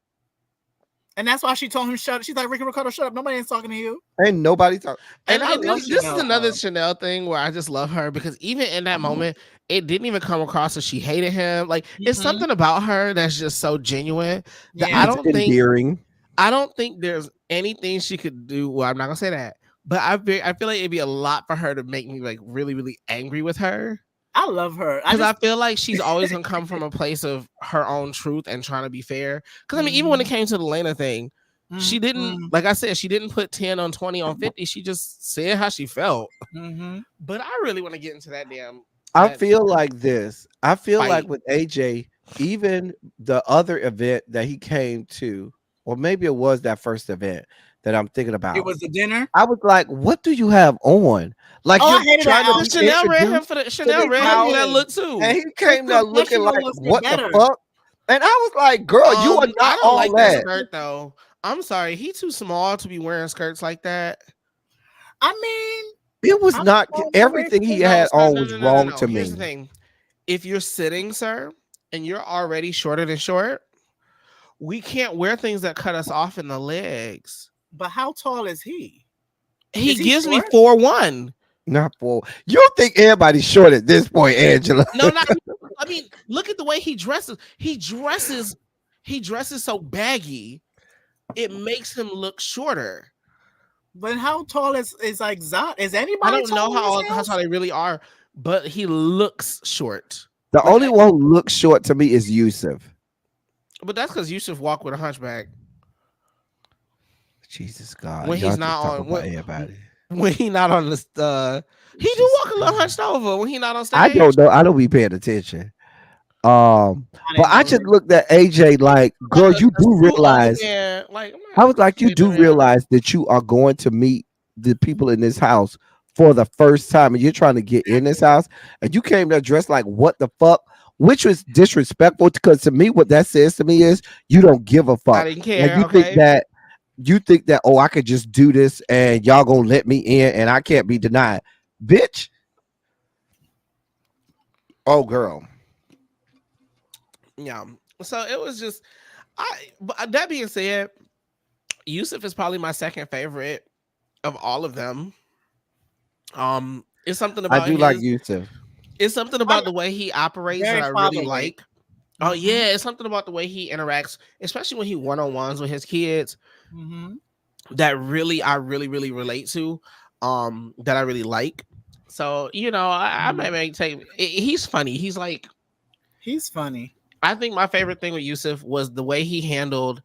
And that's why she told him shut. She's like, Ricky Ricardo, shut up. Nobody ain't talking to you.
ain't nobody talking. And
And
I
and
love
this is
Chanel
another
though.
Chanel thing where I just love her because even in that moment, it didn't even come across as she hated him. Like it's
Mhm.
something about her that's just so genuine that
Yeah.
he's endearing.
I don't think there's anything she could do. Well, I'm not gonna say that, but I feel like it'd be a lot for her to make me like really angry with her
I love her. I
because I
just.
feel like she's always gonna come from a place of her own truth and trying to be fair. Because I mean, even when it
Mhm.
came to the Lena thing, she didn't,
Mhm.
like I said, she didn't put 10 on 20 on 50. She just said how she felt.
Mhm.
But I really want to get into that damn
I
that
feel like this. I feel like
fight.
with AJ, even the other event that he came to, or maybe it was that first event that I'm thinking
It
about.
was the dinner.
I was like, what do you have on? Like
Oh, I
you're
hated
trying
that
to
Cause
be
outfit.
Chanel read him
introduced
for the
to
Chanel
this
read him for
house,
that
Did.
look too.
and he
His
came there looking
professional
like,
looks were
what the
better.
fuck? And I was like, girl, you are
I
not
don't
all
like that
that.
skirt though. I'm sorry, he too small to be wearing skirts like that.
I mean,
It was
I'm
not
tall, my waist
everything he
is.
No,
had
stop.
on
No,
was
no, no, no,
wrong
no.
to
Here's the
me.
thing: if you're sitting, sir, and you're already shorter than short, we can't wear things that cut us off in the legs.
But how tall is he?
He
Is he
gives me
short?
4'1".
Not for you don't think everybody's short at this point, Angela.
No, not. I mean, look at the way he dresses. He dresses so baggy. It makes him look shorter.
But how tall is like Zot? Is
I
anybody
don't know
tall in this
how
house?
tall they really are, but he looks short.
The
Like,
only one who looks short to me is Yusuf.
but that's because Yusuf walk with a hunchback
Jesus God,
when
y'all
he's
just
not
talk
on
about everybody.
when he not on the. He do
Jesus
walk a little hunched over when he not on
I
stage.
don't know. I don't be paying attention.
I
But
didn't
I
know.
just looked at AJ like,
Like
girl, you
a
do
suit on
realize.
there. Like I'm
I
not
was like, you
sleeping
do
there.
realize that you are going to meet the people in this house for the first time, and you're trying to get in this house, and you came there dressed like what the fuck, which was disrespectful. Because to me, what that says to me is you don't give a
I
fuck,
didn't
and
care. Okay.
you think that oh, I could just do this, and y'all gonna let me in, and I can't be denied, bitch. Oh, girl.
Yeah. So it was just But that being said, Yusuf is probably my second favorite of all of them. It's something
I
about
do like
his.
Yusuf.
It's something
I
about the way he operates that
very
I really
fatherly.
like. Oh
Mm-hmm.
yeah, it's something about the way he interacts, especially when he one on ones with his kids.
Mm-hmm.
That really I really relate to. That I really like. So I might take. He's funny. He's like
He's funny.
I think my favorite thing with Yusuf was the way he handled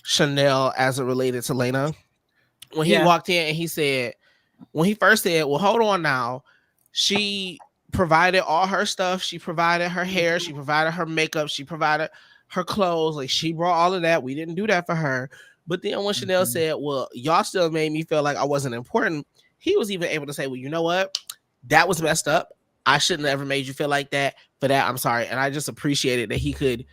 Chanel as it related to Lena. When he
Yeah.
walked in and he said, when he first said, well, hold on now. She provided all her stuff. She provided her hair. She provided her makeup. She provided her clothes. Like she brought all of that. We didn't do that for her. But then when Chanel
Mhm.
said, well, y'all still made me feel like I wasn't important, he was even able to say, well, you know what? That was messed up. I shouldn't have ever made you feel like that. For that, I'm sorry. And I just appreciated that he could.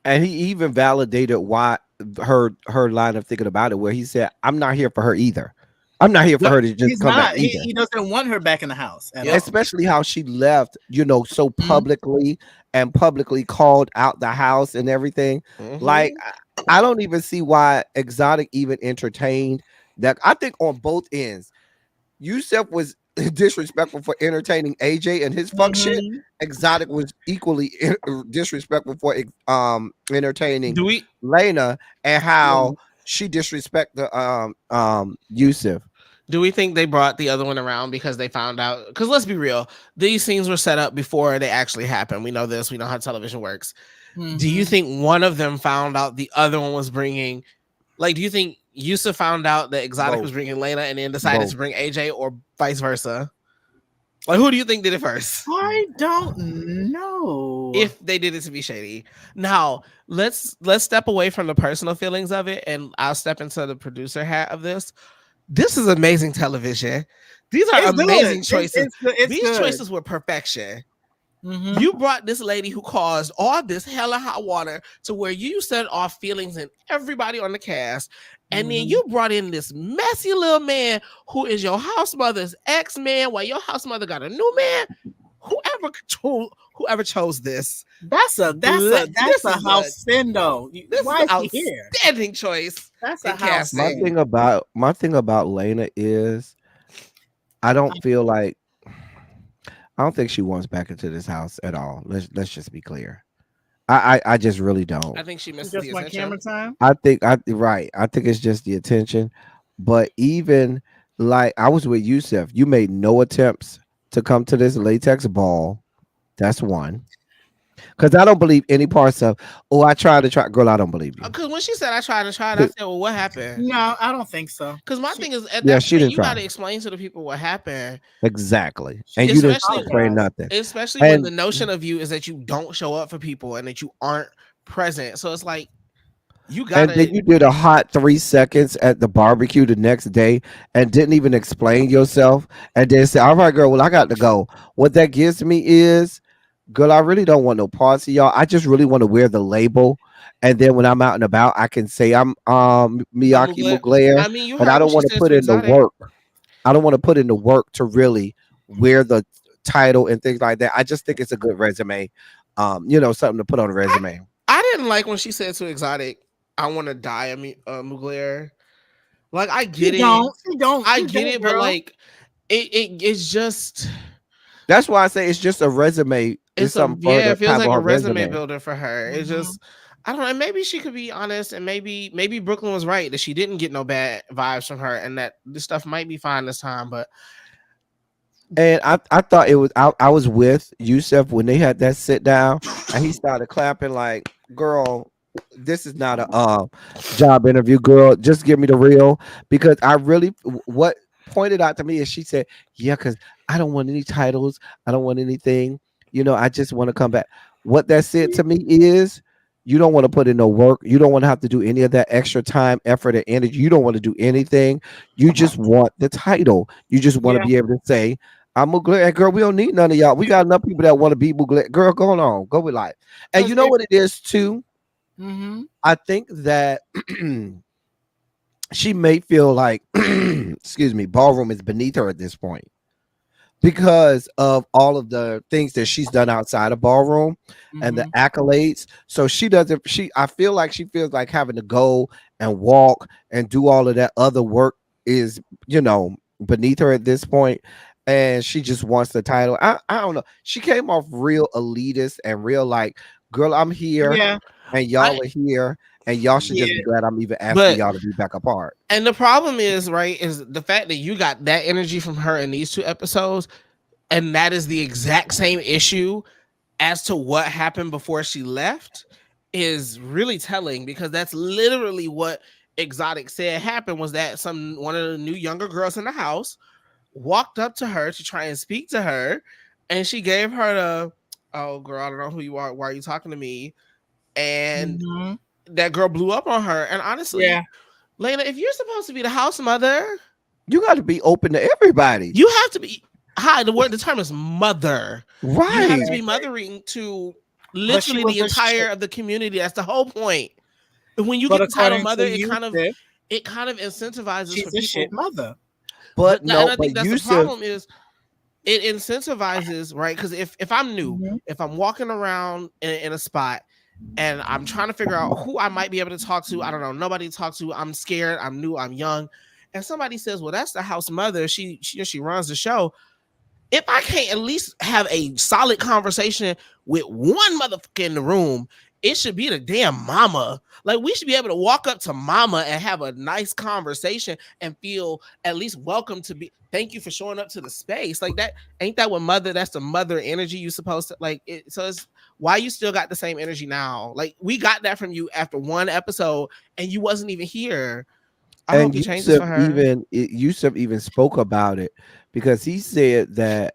And he even validated why her line of thinking about it, where he said, "I'm not here for her either. I'm not here for
Yep.
her to just
He's
come back
not.
either."
He doesn't want her back in the house at
Yep.
all.
Especially how she left, so
Mhm.
publicly and publicly called out the house and everything. Like,
Mm-hmm.
I don't even see why Exotic even entertained that. I think on both ends, Yusef was disrespectful for entertaining AJ and his fuck shit.
Mhm.
Exotic was equally disrespectful for entertaining
Do we
Lena and how
Yeah.
she disrespected Yusef.
do we think they brought the other one around because they found out? Because let's be real, these scenes were set up before they actually happened. We know this. We know how television works. Do you
Mhm.
think one of them found out the other one was bringing? Like, do you think Yusuf found out that Exotic was
Both.
bringing Lena and then decided
Both.
to bring AJ, or vice versa? Like, who do you think did it first?
I don't know.
If they did it to be shady. Now let's step away from the personal feelings of it, and I'll step into the producer hat of this. This is amazing television. These are
It's good.
amazing choices.
It's
These
good.
choices were perfection.
Mhm.
You brought this lady who caused all this hella hot water to where you set off feelings in everybody on the cast. And then
Mhm.
you brought in this messy little man who is your house mother's ex-man while your house mother got a new man. Whoever chose this,
That's a
this is
house sin though.
this is
Why
an
is he here?
outstanding choice
That's a
in
house
My
casting.
sin.
thing about Lena is I don't feel like I don't think she wants back into this house at all. Let's just be clear. I just really don't.
I think she
You
misses the
just want camera
attention.
time.
I think I right. I think it's just the attention. But even like I was with Yusef, you made no attempts to come to this latex ball. That's one. Because I don't believe any parts of, oh, I tried to try. Girl, I don't believe you.
Because when she said I tried to try it, I said, well, what happened?
No, I don't think so.
Because my thing is, at
Yeah,
that
she
point,
didn't
you got
try.
to explain to the people what happened.
Exactly. And you didn't
Especially
explain nothing.
especially when the
And
notion of you is that you don't show up for people and that you aren't present. So it's like You
And then
gotta.
you did a hot 3 seconds at the barbecue the next day and didn't even explain yourself. And then say, all right, girl, well, I got to go. What that gives me is, girl, I really don't want no parts of y'all. I just really want to wear the label. And then when I'm out and about, I can say I'm
I'm
Miyake
glad.
Mugler,
I mean, you
but I
heard what
don't
she
want to
said
put
to
in the
Exotic.
work. I don't want to put in the work to really wear the title and things like that. I just think it's a good resume. Something to put on a
I,
resume.
I didn't like when she said to Exotic, "I want to die a Mugler." Like
She don't. She don't.
I
She
get
don't,
it, but
girl.
like it's just
That's why I say it's just a resume. It's
it's a
something for her
yeah,
to
it feels
have
like
on
a
her
resume
resume.
builder for her. It's
Hmm.
just I don't know. And maybe she could be honest, and maybe Brooklyn was right that she didn't get no bad vibes from her, and that this stuff might be fine this time. But
And I thought it was I was with Yusef when they had that sit down and he started clapping like, girl, this is not a job interview, girl. Just give me the real because I really what pointed out to me is she said, yeah, because I don't want any titles, I don't want anything, I just want to come back. What that said to me is you don't want to put in no work, you don't want to have to do any of that extra time, effort, and energy. You don't want to do anything. You just want the title. You just want to
Yeah.
be able to say I'm Mugler. And girl, we don't need none of y'all. We got enough people that want to be Mugler. Girl, go on. Go with life. And
Because
you know
if
what it is too?
mm-hmm.
I think that she may feel like, excuse me, ballroom is beneath her at this point because of all of the things that she's done outside of ballroom and the
Mm-hmm.
accolades. So she doesn't I feel like she feels like having to go and walk and do all of that other work is, beneath her at this point. And she just wants the title. I don't know. She came off real elitist and real like, girl, I'm here
Yeah.
and
I
y'all are here and y'all should just be
Yeah.
glad I'm even asking
but
y'all to be back apart.
and the problem is right is the fact that you got that energy from her in these two episodes, and that is the exact same issue as to what happened before she left is really telling because that's literally what Exotic said happened was that one of the new younger girls in the house walked up to her to try and speak to her and she gave her the oh girl I don't know who you are, why are you talking to me, and
Mm-hmm.
that girl blew up on her. And honestly,
Yeah.
Lena, if you're supposed to be the house mother,
You got to be open to everybody.
you have to be hi the term is mother, you have to
Right.
be mothering to
But she
literally
was
the
a shit.
entire of the community. That's the whole point. And when you
But
get the title
according
mother,
to you, Sif,
it kind of incentivizes for
she's a shit
people.
mother.
But
And
no,
I
but
think that's the
Yusuf,
problem is it incentivizes, right? Because if I'm new,
Mm-hmm.
if I'm walking around in a spot and I'm trying to figure out who I might be able to talk to, I don't know, nobody to talk to, I'm scared, I'm new, I'm young, and somebody says, well, that's the house mother, she runs the show. If I can't at least have a solid conversation with one motherfucker in the room, it should be the damn mama. Like we should be able to walk up to mama and have a nice conversation and feel at least welcome to be. Thank you for showing up to the space. Like that ain't that what mother? That's the mother energy you supposed to like. So it's why you still got the same energy now. Like we got that from you after one episode and you wasn't even here. I hope
and
it changes for her.
Yusuf even spoke about it because he said that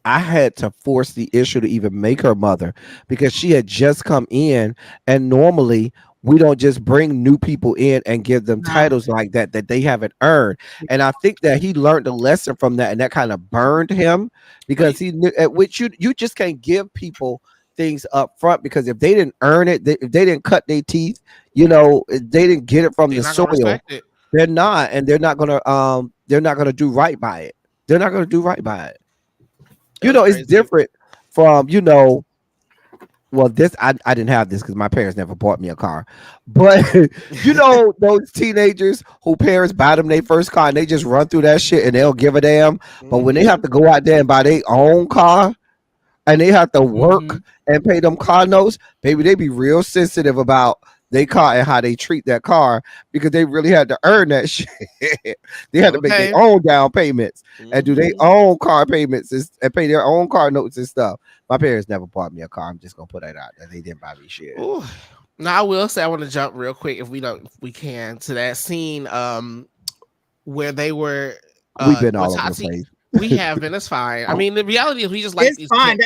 I had to force the issue to even make her mother because she had just come in, and normally we don't just bring new people in and give them
Nah.
titles like that they haven't earned. And I think that he learned a lesson from that, and that kind of burned him because he knew at which you just can't give people things up front because if they didn't earn it, if they didn't cut their teeth, if they didn't get it from
They're
the
not gonna
soil,
respect it.
they're not gonna do right by it. They're not gonna do right by it.
It was
It's
crazy.
different from, well, this I didn't have this because my parents never bought me a car. But those teenagers who parents buy them their first car and they just run through that shit and they don't give a damn. But when they have
Mhm.
to go out there and buy their own car and they have to
Mm-hmm.
work and pay them car notes, baby, they be real sensitive about their car and how they treat that car because they really had to earn that shit. They had to make their
Okay.
own down payments and do their
Mhm.
own car payments and pay their own car notes and stuff. My parents never bought me a car. I'm just gonna put that out there. They didn't buy me shit.
Ooh. Now I will say I want to jump real quick if we can to that scene where they were
We've been
with
all over the
Tati.
place.
We have been, it's fine. I mean the reality is we just like
It's
these
fine.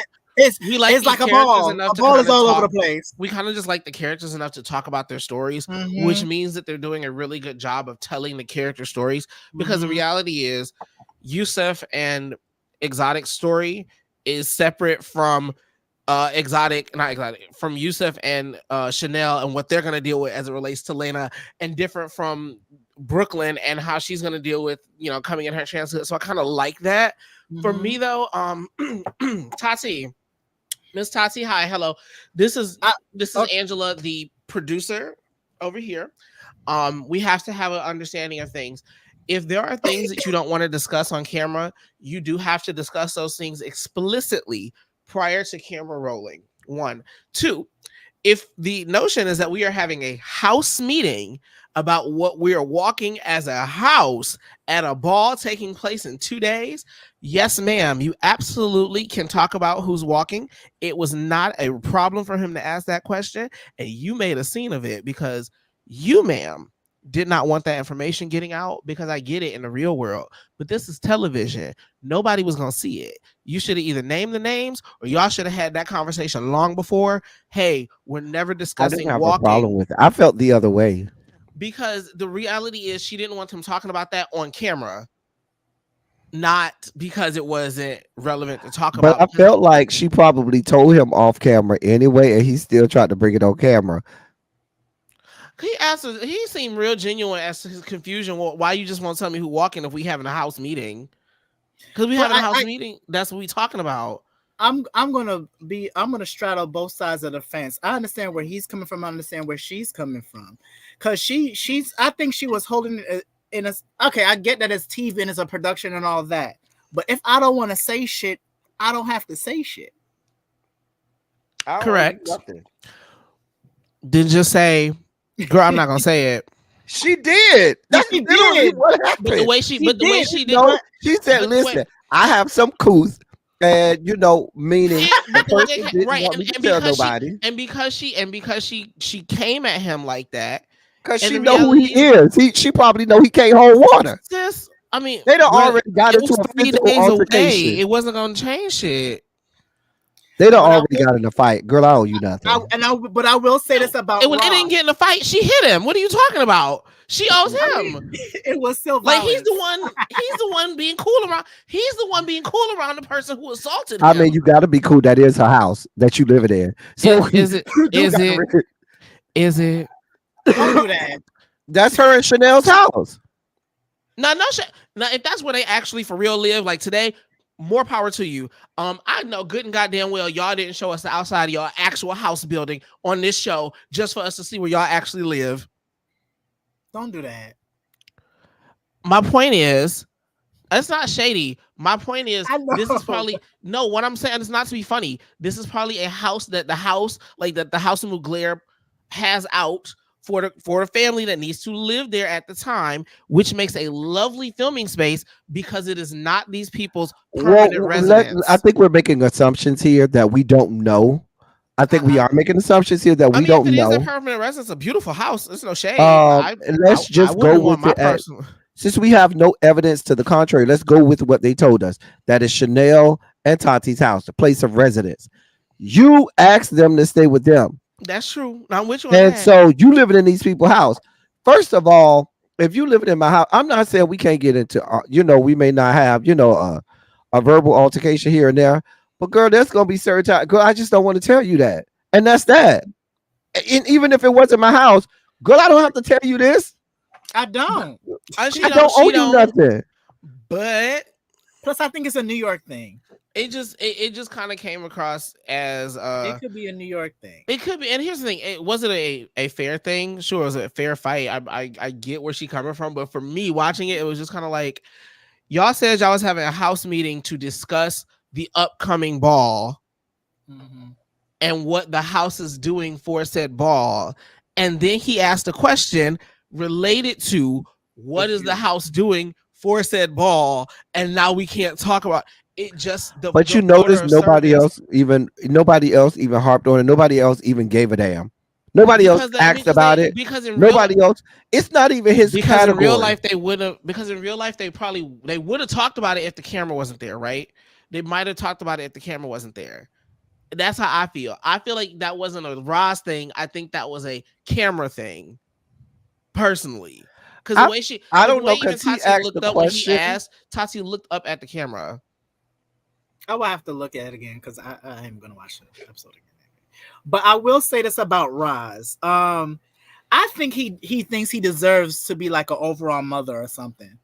we like
It's
these
like a
characters
ball.
enough
A
to
ball
kind
is
of
all over
talk.
the place.
We kind of just like the characters enough to talk about their stories, which
Mm-hmm.
means that they're doing a really good job of telling the character stories. Because the
Mm-hmm.
reality is, Yusuf and Exotic's story is separate from not exotic, from Yusuf and Chanel and what they're gonna deal with as it relates to Lena, and different from Brooklyn and how she's gonna deal with coming in her chance. So I kind of like that. For
Mm-hmm.
me though, Tati, Miss Tati, hi, hello. This is
I,
this is
okay.
Angela, the producer over here. We have to have an understanding of things. If there are things that you don't want to discuss on camera, you do have to discuss those things explicitly prior to camera rolling. One. Two, if the notion is that we are having a house meeting about what we are walking as a house at a ball taking place in 2 days, yes, ma'am, you absolutely can talk about who's walking. It was not a problem for him to ask that question, and you made a scene of it because you, ma'am, did not want that information getting out, because I get it in the real world, but this is television. Nobody was going to see it. You should have either named the names, or y'all should have had that conversation long before. Hey, we're never
I didn't
discussing
have a problem
walking,
with it. I felt the other way.
because the reality is she didn't want him talking about that on camera, not because it wasn't relevant to talk
But
about.
I felt like she probably told him off camera anyway, and he still tried to bring it on camera.
He seemed real genuine as to his confusion. Why you just want to tell me who walking if we having a house meeting? Because we
But
having a house meeting. That's what we talking about.
I'm gonna straddle both sides of the fence. I understand where he's coming from. I understand where she's coming from, because she's I think she was holding it in a. Okay, I get that it's TV and it's a production and all that, but if I don't want to say shit, I don't have to say shit.
I don't owe you
Correct.
nothing.
Did just say, girl, I'm not gonna say it.
She did. That's
She
literally
did.
what
But the
happened.
way she,
She
but the way
did.
she did,
No, she said,
but the way-
"Listen, I have some couth, and meaning the
but the way they
person didn't
right,
want me to tell nobody
because she came at him like that,
because
and
she
the
know who he
reality
is. She probably know he can't hold water.
sis, I mean,
They done
but
already got
it
into
was
a
3
physical
days away.
altercation.
It wasn't gonna change shit.
They done
But I
already got in a fight. Girl, I owe you nothing.
but I will say this about
And when they
Ross.
didn't get in a fight, she hit him. What are you talking about? She owes him.
It was still
Like
violence.
he's the one being cool around. He's the one being cool around the person who assaulted him.
I mean, you got to be cool. That is her house that you living in. So
Is it?
you do
Is
gotta
it?
re-
Is it?
Don't do that.
That's her and Chanel's house.
No. Now, if that's where they actually for real live, like today, more power to you. I know good and goddamn well y'all didn't show us the outside of y'all actual house building on this show just for us to see where y'all actually live.
Don't do that.
My point is, it's not shady. My point is,
I know.
this is probably no. What I'm saying is not to be funny. This is probably a house that the House of Mugler has out for the family that needs to live there at the time, which makes a lovely filming space because it is not these people's permanent residence.
I think we're making assumptions here that we don't know. I think we are making assumptions here that
I
we
mean,
don't
if it is
know.
a permanent residence, a beautiful house. There's no shade. I
Let's just go
wouldn't want
with
my
it.
personal.
Since we have no evidence to the contrary, let's go with what they told us. That is Chanel and Tati's house, the place of residence. You asked them to stay with them.
That's true. I'm with you on
And
that.
so you living in these people's house. First of all, if you living in my house, I'm not saying we can't get into, we may not have, a verbal altercation here and there. But girl, there's going to be certain time. Girl, I just don't want to tell you that. And that's that. And even if it wasn't my house, girl, I don't have to tell you this.
I don't.
I don't owe you nothing.
But
plus, I think it's a New York thing.
It just kind of came across as
it could be a New York thing.
It could be, and here's the thing: it wasn't a fair thing. Sure, it was a fair fight. I get where she's coming from, but for me watching it, it was just kind of like y'all said y'all was having a house meeting to discuss the upcoming ball and what the house is doing for said ball, and then he asked a question related to what is the house doing for said ball, and now we can't talk about it.
But you notice nobody else even harped on it. Nobody else even gave a damn. Nobody else asked about it.
Because
nobody else. It's not even his category.
In real life they would have. Because in real life they would have talked about it if the camera wasn't there, right? They might have talked about it if the camera wasn't there. That's how I feel. I feel like that wasn't a Roz thing. I think that was a camera thing, personally. Because
I I
the
don't
way
know
even
because he
Tati
asked
looked
the
up when he
question.
asked, Tati looked up at the camera.
I will have to look at it again because I am gonna watch the episode again. But I will say this about Roz. I think he thinks he deserves to be like an overall mother or something.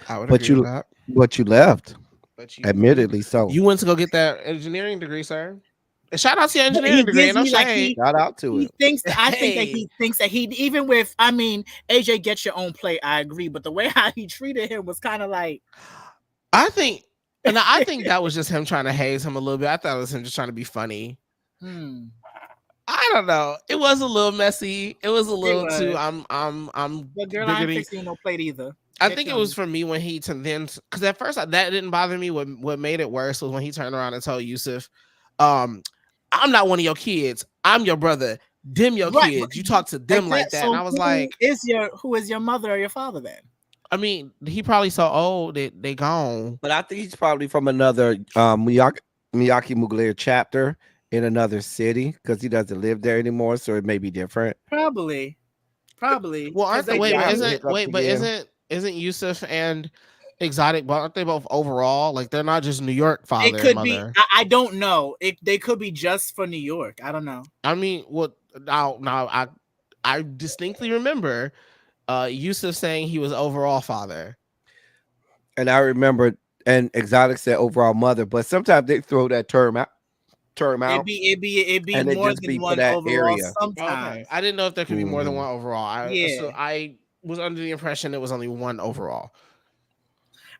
I would
But
agree with
you
that.
but you left,
But
admittedly so.
you went to go get that engineering degree, sir. And shout out to your
But
engineering
he
degree.
gives
No
me like
shade.
Shout out to
he
it.
thinks that I think that
Hey,
he thinks that he even with I mean AJ gets your own plate. I agree, but the way how he treated him was kind of like
I think, and I think that was just him trying to haze him a little bit. I thought it was him just trying to be funny.
hmm.
I don't know. It was a little messy. It was a
It
little too.
was.
I'm
But girl, I ain't
biggity.
fixing you no plate either.
I
Get
think it
your
was
own.
for me when he to then because at first that didn't bother me. What made it worse was when he turned around and told Yusuf, um, "I'm not one of your kids. I'm your brother. Them your
Right,
kids. You talk to
like
them
that.
like that." And
So
I was like,
who is your mother or your father then?
I mean, he probably so old that they gone.
But I think he's probably from another Miyake-Mugler chapter in another city because he doesn't live there anymore, so it may be different.
Probably, probably,
Well,
because
aren't they?
they
Maybe
Wait,
I
but
do.
have the
isn't
hiccups
wait, but
again.
isn't Yusuf and Exotic? But aren't they both overall? Like they're not just New York
It
father and
could be.
mother.
I don't know. They could be just for New York. I don't know.
I mean, what? Now, I distinctly remember Yusuf saying he was overall father.
And I remember, and Exotic said overall mother, but sometimes they throw that term out,
It'd be
and it
more
just
than
be for
one
that
overall
area.
Okay,
sometimes.
I didn't know if there could be more than
Mhm.
one overall.
Yeah.
I was under the impression it was only one overall.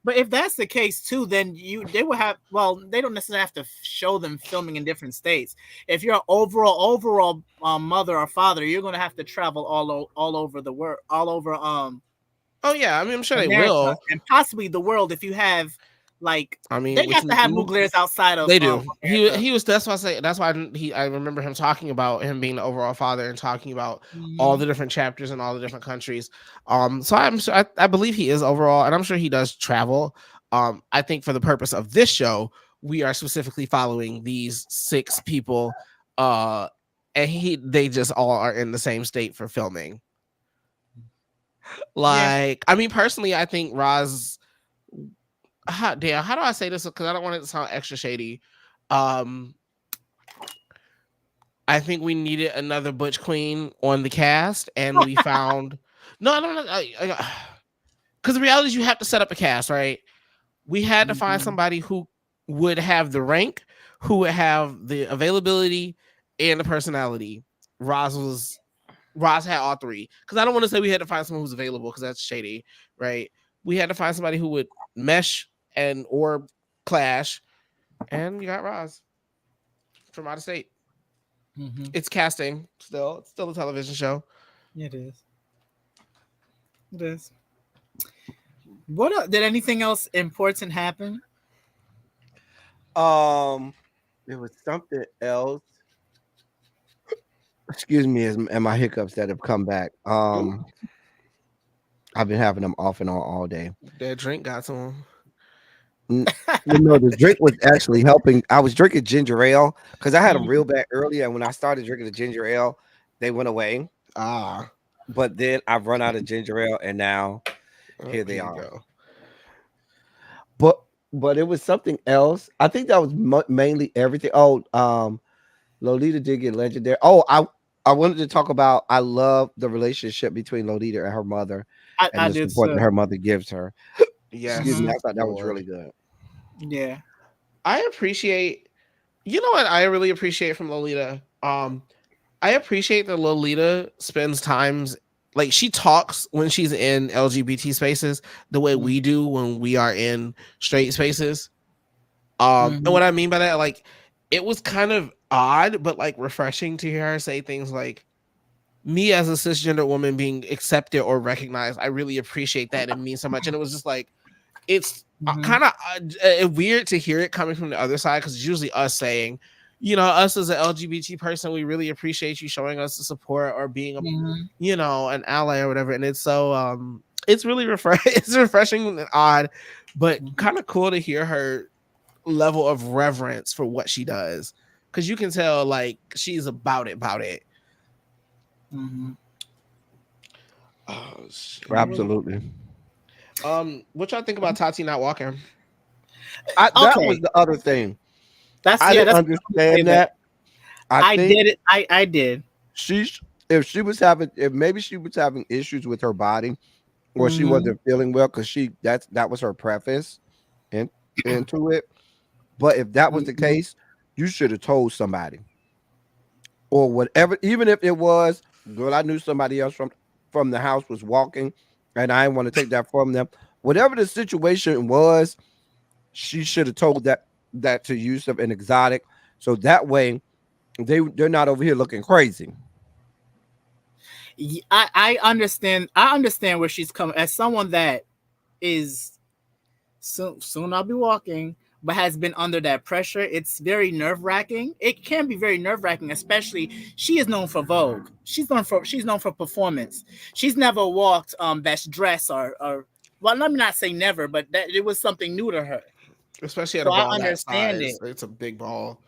But if that's the case too, then they will have they don't necessarily have to show them filming in different states. If you're an overall mother or father, you're gonna have to travel all over the world, all over
Oh yeah, I mean, I'm sure they
America
will.
and possibly the world. If you have like
I mean,
they
which
have to have Muglers outside of
they do.
America.
He was. That's why I say. That's why I remember him talking about him being the overall father and talking about all
Hmm.
the different chapters and all the different countries. So I'm sure I believe he is overall, and I'm sure he does travel. I think for the purpose of this show, we are specifically following these six people. Uh, and they just all are in the same state for filming.
Yeah.
Like, I mean, personally, I think Roz. Damn, how do I say this? Because I don't want it to sound extra shady. Um, I think we needed another Butch Queen on the cast, and we found no, no, no. Because the reality is, you have to set up a cast, right? We had to find
Mhm.
somebody who would have the rank, who would have the availability and the personality. Roz was Roz had all three. Because I don't want to say we had to find someone who's available because that's shady, right? We had to find somebody who would mesh and or clash, and you got Roz from out of state.
Mhm.
It's casting still. It's still a television show.
It is. It is. Did anything else important happen?
Um, there was something else. Excuse me, and my hiccups that have come back.
Ooh,
I've been having them off and on all day.
that drink got to him.
N- No, the drink was actually helping. I was drinking ginger ale because I had them
Mhm.
real bad earlier, and when I started drinking the ginger ale, they went away.
Ah,
But then I've run out of ginger ale, and now
oh,
here they
here you
are.
go.
But it was something else. I think that was mainly everything. Oh, Lolita did get legendary. Oh, I wanted to talk about. I love the relationship between Lolita and her mother, and
I
the
did
support that
too.
her mother gives her. Excuse me,
Yes,
Hmm.
I thought that was really
Lord.
good.
Yeah.
I appreciate. You know what I really appreciate from Lolita. I appreciate that Lolita spends times like she talks when she's in LGBT spaces the way we do when we are in straight spaces. And
Hmm.
what I mean by that, like, it was kind of odd, but like refreshing to hear her say things like, "Me as a cisgender woman being accepted or recognized, I really appreciate that. It means so much." And it was just like, it's
Hmm.
kind of weird to hear it coming from the other side because it's usually us saying, you know, us as an LGBT person, we really appreciate you showing us the support or being a,
Hmm.
you know, an ally or whatever. And it's so, it's really it's refreshing and odd, but kind of cool to hear her level of reverence for what she does. because you can tell like she's about it.
Mm-hmm.
Oh shit.
Absolutely.
What y'all think about Tati not walking?
That was
Okay,
the other thing.
that's
I
yeah.
didn't
That's what I'm gonna say
understand
that
that. I
I
think
did it. I did.
she's if she was having if maybe she was having issues with her body or she
Mm-hmm.
wasn't feeling well because that was her preface in, into it. But if that was the
Mm-hmm.
case, you should have told somebody or whatever. Even if it was, girl, I knew somebody else from the house was walking, and I didn't want to take that from them. Whatever the situation was, she should have told that to Yusuf and Exotic, so that way they're not over here looking crazy.
I understand. I understand where she's coming. As someone that is soon I'll be walking, but has been under that pressure. It's very nerve wracking. It can be very nerve wracking, especially she is known for Vogue. She's known for performance. She's never walked best dress or well, let me not say never, but that it was something new to her.
Especially at
So
a
I
ball that
understand
size.
it,
It's a big ball.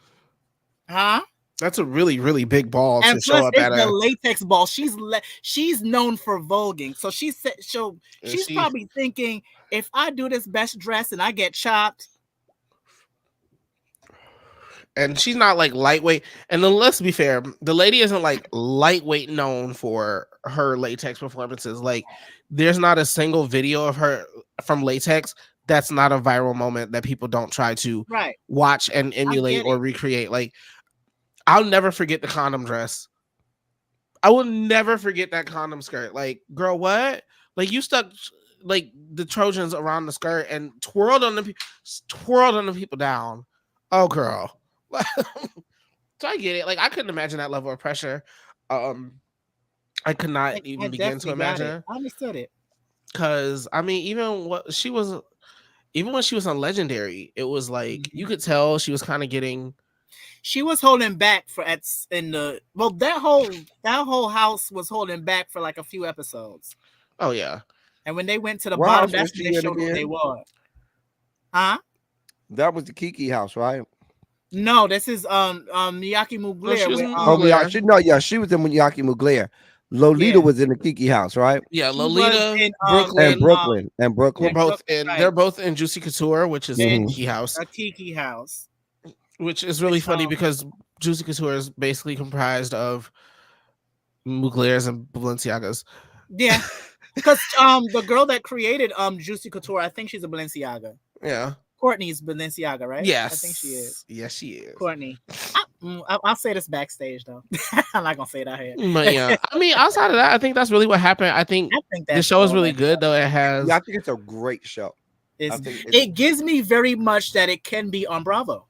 huh?
That's a really, really big ball to
And
show
plus,
up
it's
at
the
a.
latex ball. She's known for voguing, so
And
she's
she
probably thinking if I do this best dress and I get chopped,
and she's not like lightweight. And then let's be fair, the lady isn't like lightweight known for her latex performances. Like, there's not a single video of her from latex that's not a viral moment that people don't try to
right?
watch and
I
emulate
get
or
it.
recreate. Like, I'll never forget the condom dress. I will never forget that condom skirt. Like, girl, what? Like, you stuck like the Trojans around the skirt and twirled on the people down. Oh, girl. So I get it. Like, I couldn't imagine that level of pressure. Um, I could not
I
even begin to
definitely got it.
imagine.
I understood it.
Cause I mean, even when she was on Legendary, it was like you
Mhm.
could tell she was kind of getting.
She was holding back for in the well that whole house was holding back for like a few episodes,
Oh yeah,
and when they went to the
What
bottom,
house
that's
was
when they
she in
showed who they
again?
were. Huh?
That was the Kiki house, right?
No, this is Miyake
no, she
Mugler
was
with
Oh, yeah,
Mugler.
she was in Miyake-Mugler. Lolita
yeah,
was in the Kiki house, right?
Yeah,
she was
Lolita,
in
And
Brooklyn
Brooklyn, and
were
Brooklyn.
both
Brooklyn,
in.
right,
They're both in Juicy Couture, which is
and
Hmm.
Kiki House,
a Kiki house,
which is really
which
funny because Juicy Couture is basically comprised of Muglers and Balenciagas.
yeah, because the girl that created Juicy Couture, I think she's a Balenciaga.
Yeah.
Courtney's Balenciaga, right? I think she is.
Yes. Yes, she is.
Courtney. I'll say this backstage though. I'm not gonna say it out here.
But yeah, I mean, outside of that, I think that's really what happened. I think
I think
the
that's
show is
all
really
that
good, though. It
Yeah, I
has.
think it's a great show. I
is.
think it's.
It gives me very much that it can be on Bravo.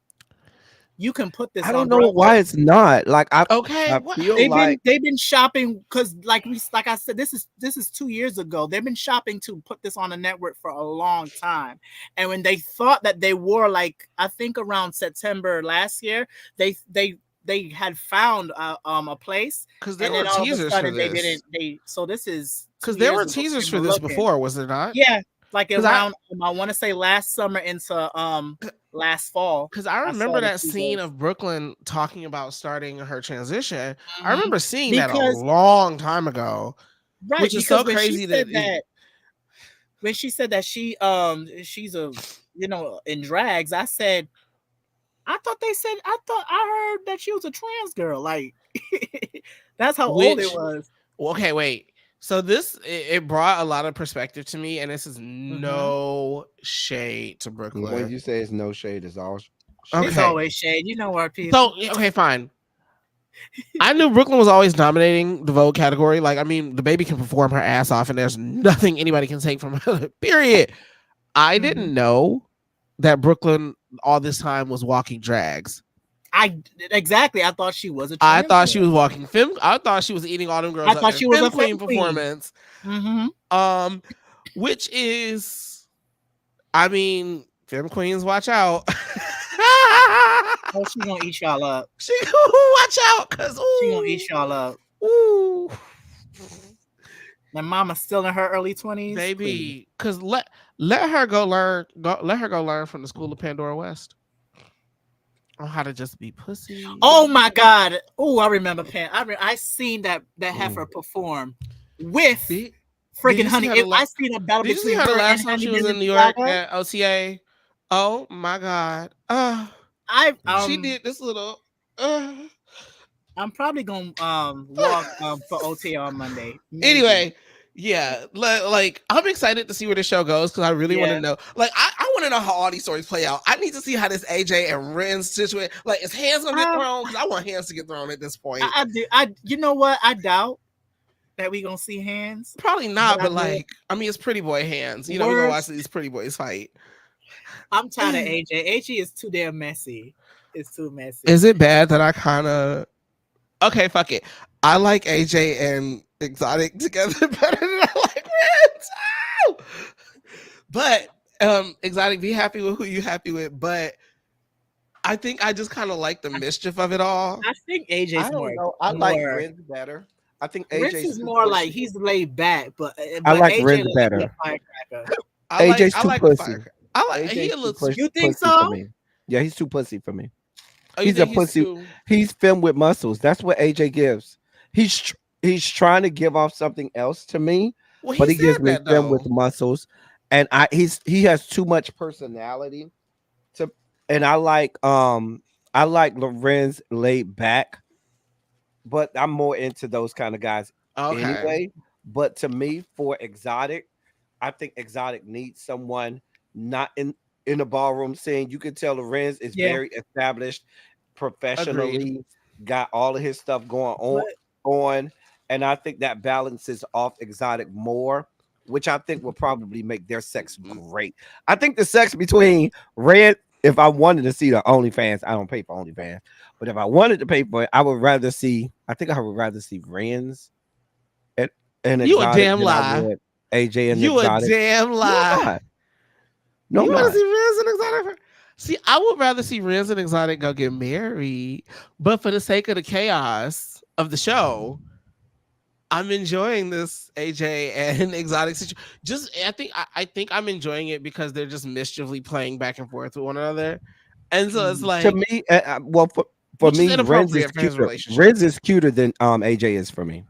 You can put this
I don't
on
know
Bravo.
why it's not. Like
Okay.
I
What?
feel like
They've been shopping because like I said, this is 2 years ago. They've been shopping to put this on the network for a long time. And when they thought that they were like, I think around September last year, they had found a place,
Because there
and then
were
all of a
teasers for
sudden they didn't.
this.
So this is two
Because there
years
were
ago.
teasers
They
for
were
this
looking.
before, was there not?
Yeah, like
Because I.
around I want to say last summer into last fall.
Because I
I saw
remember
the
that scene
teasers.
of Brooklyn talking about starting her transition. I
Mhm.
remember seeing that a
Because
long time ago,
right,
which is so
because when she
crazy that
said
it,
that she's a in drags, I said I thought I heard that she was a trans girl. Like that's how old it
which
was.
okay, wait. So it brought a lot of perspective to me, and this is
Hmm.
no shade to
when
Brooklyn.
you say it's no shade, it's all
It's
shade.
Okay,
always shade. You know our
so
people.
okay, fine. I knew Brooklyn was always dominating the Vogue category. Like, I mean, the baby can perform her ass off, and there's nothing anybody can take from her. Period. I
Hmm.
didn't know that Brooklyn all this time was walking drags.
I exactly. I thought she was a
I
trans
thought she
girl.
was walking femme. I thought she was eating all them girls
I
up
thought
in
she was
femme
a
queen
femme queen.
performance.
Hmm.
Um, which is, I mean, femme queens, watch out.
Oh, she gonna eat y'all up.
She watch out, cause
She gonna eat y'all up.
ooh,
My mama's still in her early 20s. Please.
baby, cause let her go learn. Let her go learn from the school of Pandora West. on how to just be pussy.
Oh my god! Oh, I remember Pam. I seen that heifer
Mm.
perform with
Did, did
freaking
you see
Honey.
her the
I seen a battle
Did you see
between
her the
her and
last time
Honey
she was in New York
Balenciaga.
at OTA? Oh my god.
I
She did this little uh
I'm probably gonna walk for OT on Monday, maybe.
anyway, yeah, like I'm excited to see where the show goes because I really want to
Yeah.
know. Like, I want to know how all these stories play out. I need to see how this AJ and Ren's situation. Like, is hands gonna get
I,
thrown? Because I want hands to get thrown at this point.
I do. You know what? I doubt that we gonna see hands,
Probably
but
not,
I
but
will.
like, I mean, it's pretty boy hands. You know, we gonna watch
Worst.
these pretty boys fight.
I'm tired of AJ. AJ is too damn messy. It's too messy.
Is it bad that I kind of okay? Fuck it. I like AJ and Exotic together better than I like Reds. Ow! But Exotic, be happy with who you happy with. But I think I just kind of like the mischief of it all.
I think
I
AJ's
don't know. I like
more.
Renz better. I think
Rinse
AJ's
is
too
more like
pussy.
he's laid back, but
I like
AJ
Renz
like he a
better.
firecracker.
AJ's
I
too
like the
pussy.
fire. I like he
AJ's
a
too
little too.
You think
pussy for
so?
me. Yeah, he's too pussy for me.
Oh, you
He's a
think he's
pussy.
too?
He's filmed with muscles. That's what AJ gives. He's trying to give off something else to me,
Well,
but
he
he gives
said
me
that
film with
though.
muscles, and he has too much personality to. And I like Lorenz laid back, but I'm more into those kind of guys
Okay,
anyway. But to me, for Exotic, I think Exotic needs someone not in the ballroom scene. You can tell Lorenz is
Yeah,
very established
agreed.
professionally, got all of his stuff going
but
on, and I think that balances off Exotic more, which I think will probably make their sex great. I think the sex between Red, if I wanted to see the OnlyFans, I don't pay for OnlyFans, but if I wanted to pay for it, I would rather see. I think I would rather see Ren's and, and
You a
Exotic
damn
than I
lie.
would AJ and
You a
Exotic.
damn
No, I'm
lie.
not. No,
You
I'm
want to
not.
see Renz and Exotic? See, I would rather see Renz and Exotic go get married, but for the sake of the chaos of the show, I'm enjoying this AJ and Exotic situation. Just I think I'm enjoying it because they're just mischiefully playing back and forth with one another, and so it's
To
like,
me, well, for
which is
me, Renz is
inappropriate for his
cuter.
relationship.
Renz is cuter than AJ is for me.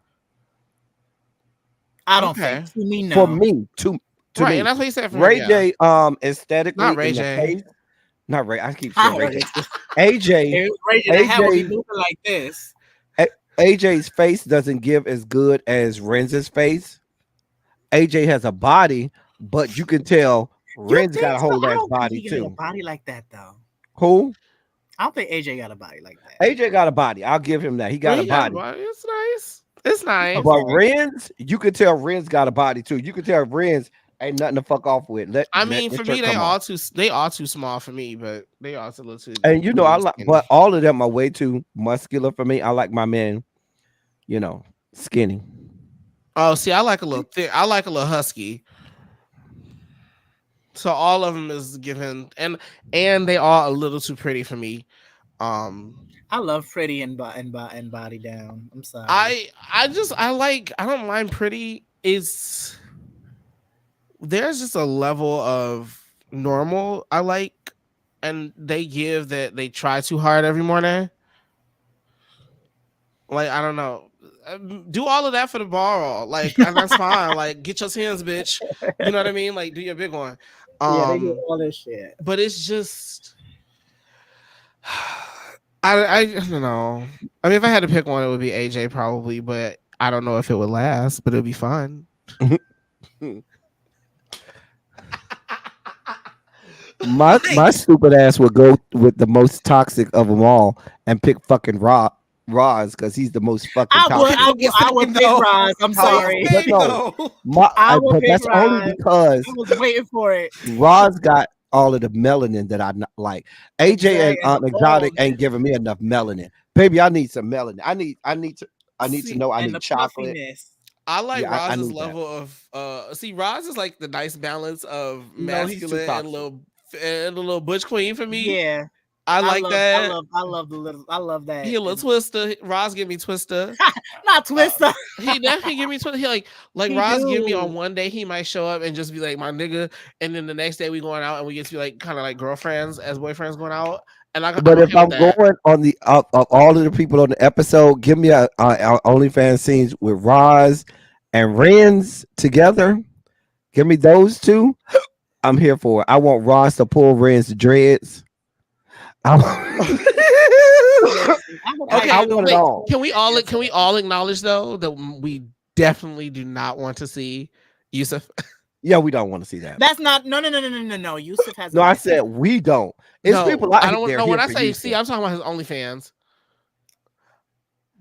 I don't think
Okay,
to me
For
no.
me, to
right, and
me,
that's what he said for him.
Ray
Yeah,
J, aesthetically
not Ray
in the
J.
face, not Ray. I keep saying
I
Ray
heard
J.
it.
AJ,
If Raging the hat will be
AJ,
moving like this.
AJ's face doesn't give as good as Renz's face. AJ has a body, but you can tell
You
Renz got
think
a
so?
whole
I
ass
don't think
body
he got a
too.
body like that though.
Who?
I don't think AJ got a body like that.
AJ got a body. I'll give him that. He
Well,
got a
he got a
body.
body. It's nice. It's nice.
But
Okay.
Renz, you could tell Renz got a body too. You could tell Renz ain't nothing to fuck off with.
I
Let
mean,
the
for me,
shirt come off.
they all too small for me, but they also a little too
And you know, I like, but
skinny.
all of them are way too muscular for me. I like my men, you know, skinny.
Oh, see, I like a little thick. I like a little husky. So all of them is given, and they are a little too pretty for me. Um,
I love pretty and body down. I'm sorry.
I don't mind pretty. Is there's just a level of normal I like, and they give that they try too hard every morning. Like, I don't know. Do all of that for the ball, like, and that's fine. Like, get your hands, bitch. You know what I mean? Like, do your big one.
Yeah, they do
Um,
all this shit.
but it's just, I don't know. I mean, if I had to pick one, it would be AJ probably, but I don't know if it would last, but it'd be fun.
My stupid ass would go with the most toxic of them all and pick fucking Roz because he's the most fucking toxic.
I would pick Roz. I'm
How you
sorry.
But
fake
no,
though?
I would
but
pick
that's only
Roz.
because
I was waiting for it.
Roz got all of the melanin that like. AJ and
Exactly. And the
Exotic ain't
baldness
giving me enough melanin. Baby, I need some melanin. I need to
See,
know I
and
need
the
chocolate.
puffiness.
I like
Yeah, I
Roz's
need that.
level of see Roz is like the nice balance of
No, he's too
masculine
toxic.
and a little butch queen for me.
Yeah.
I
I
like
love, I
that.
love, I love the little, I love
He
that.
a little twister. Roz give me twister.
Not
Uh,
Twister.
he definitely give me twister. He like
He
Roz give me
do.
on one day. He might show up and just be like my nigga, and then the next day we going out and we get to be like kind of like girlfriends as boyfriends going out, and I'm
But if
okay with
I'm
that.
going on the of all of the people on the episode, give me a OnlyFans scenes with Roz and Renz together. Give me those two. I'm here for it. I want Roz to pull Ren's dreads. I,
Listen, I would
I,
like
I
Okay,
for them
want it
to
wait.
all.
Can we all acknowledge though that we definitely do not want to see Yusuf?
Yeah, we don't want to see that.
That's not no. Yusuf has a
No, I
nice
said
face.
we don't. It's
No,
people out
I don't
there
know. When
here
I
for
say
you.
see, I'm talking about his OnlyFans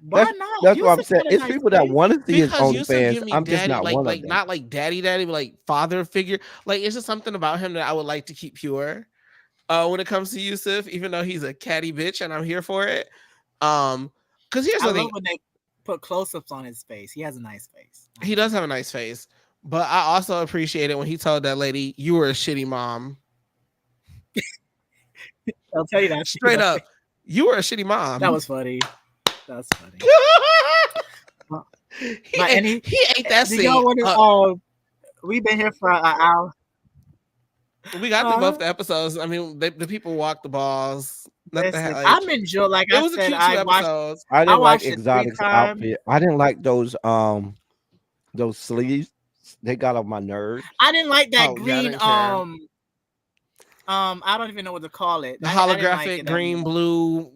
Why
That's
not?
that's what I'm
Yusuf
saying.
got a
It's
nice
people that
face.
want to see his
because Yusuf
OnlyFans.
give me
I'm just
daddy
not one of them.
not like daddy, but like father figure. Like it's just something about him that I would like to keep pure. When it comes to Yusuf, even though he's a catty bitch and I'm here for it. Because here's
I
the
love
thing,
when they put close-ups on his face. He has a nice face.
he does have a nice face, but I also appreciate it when he told that lady, "You were a shitty mom."
I'll tell you that.
Straight up, you were a shitty
That
mom.
was funny. That's funny. But
he
any
he ate that
do y'all
scene.
want to? We've been here for an hour.
We got through both
Uh,
the episodes. I mean, the people walked the balls. Not the
listen,
like.
I'm enjoying. Like
It
I
was a
said,
cute two
I watched.
episodes.
I
I
didn't like
watched it three
Exotic's
times.
outfit. I didn't like those sleeves. They got on my nerves.
I didn't like that
Oh yeah, I
green.
didn't care.
I don't even know what to call it.
The
I didn't like
holographic
it that
green
much.
blue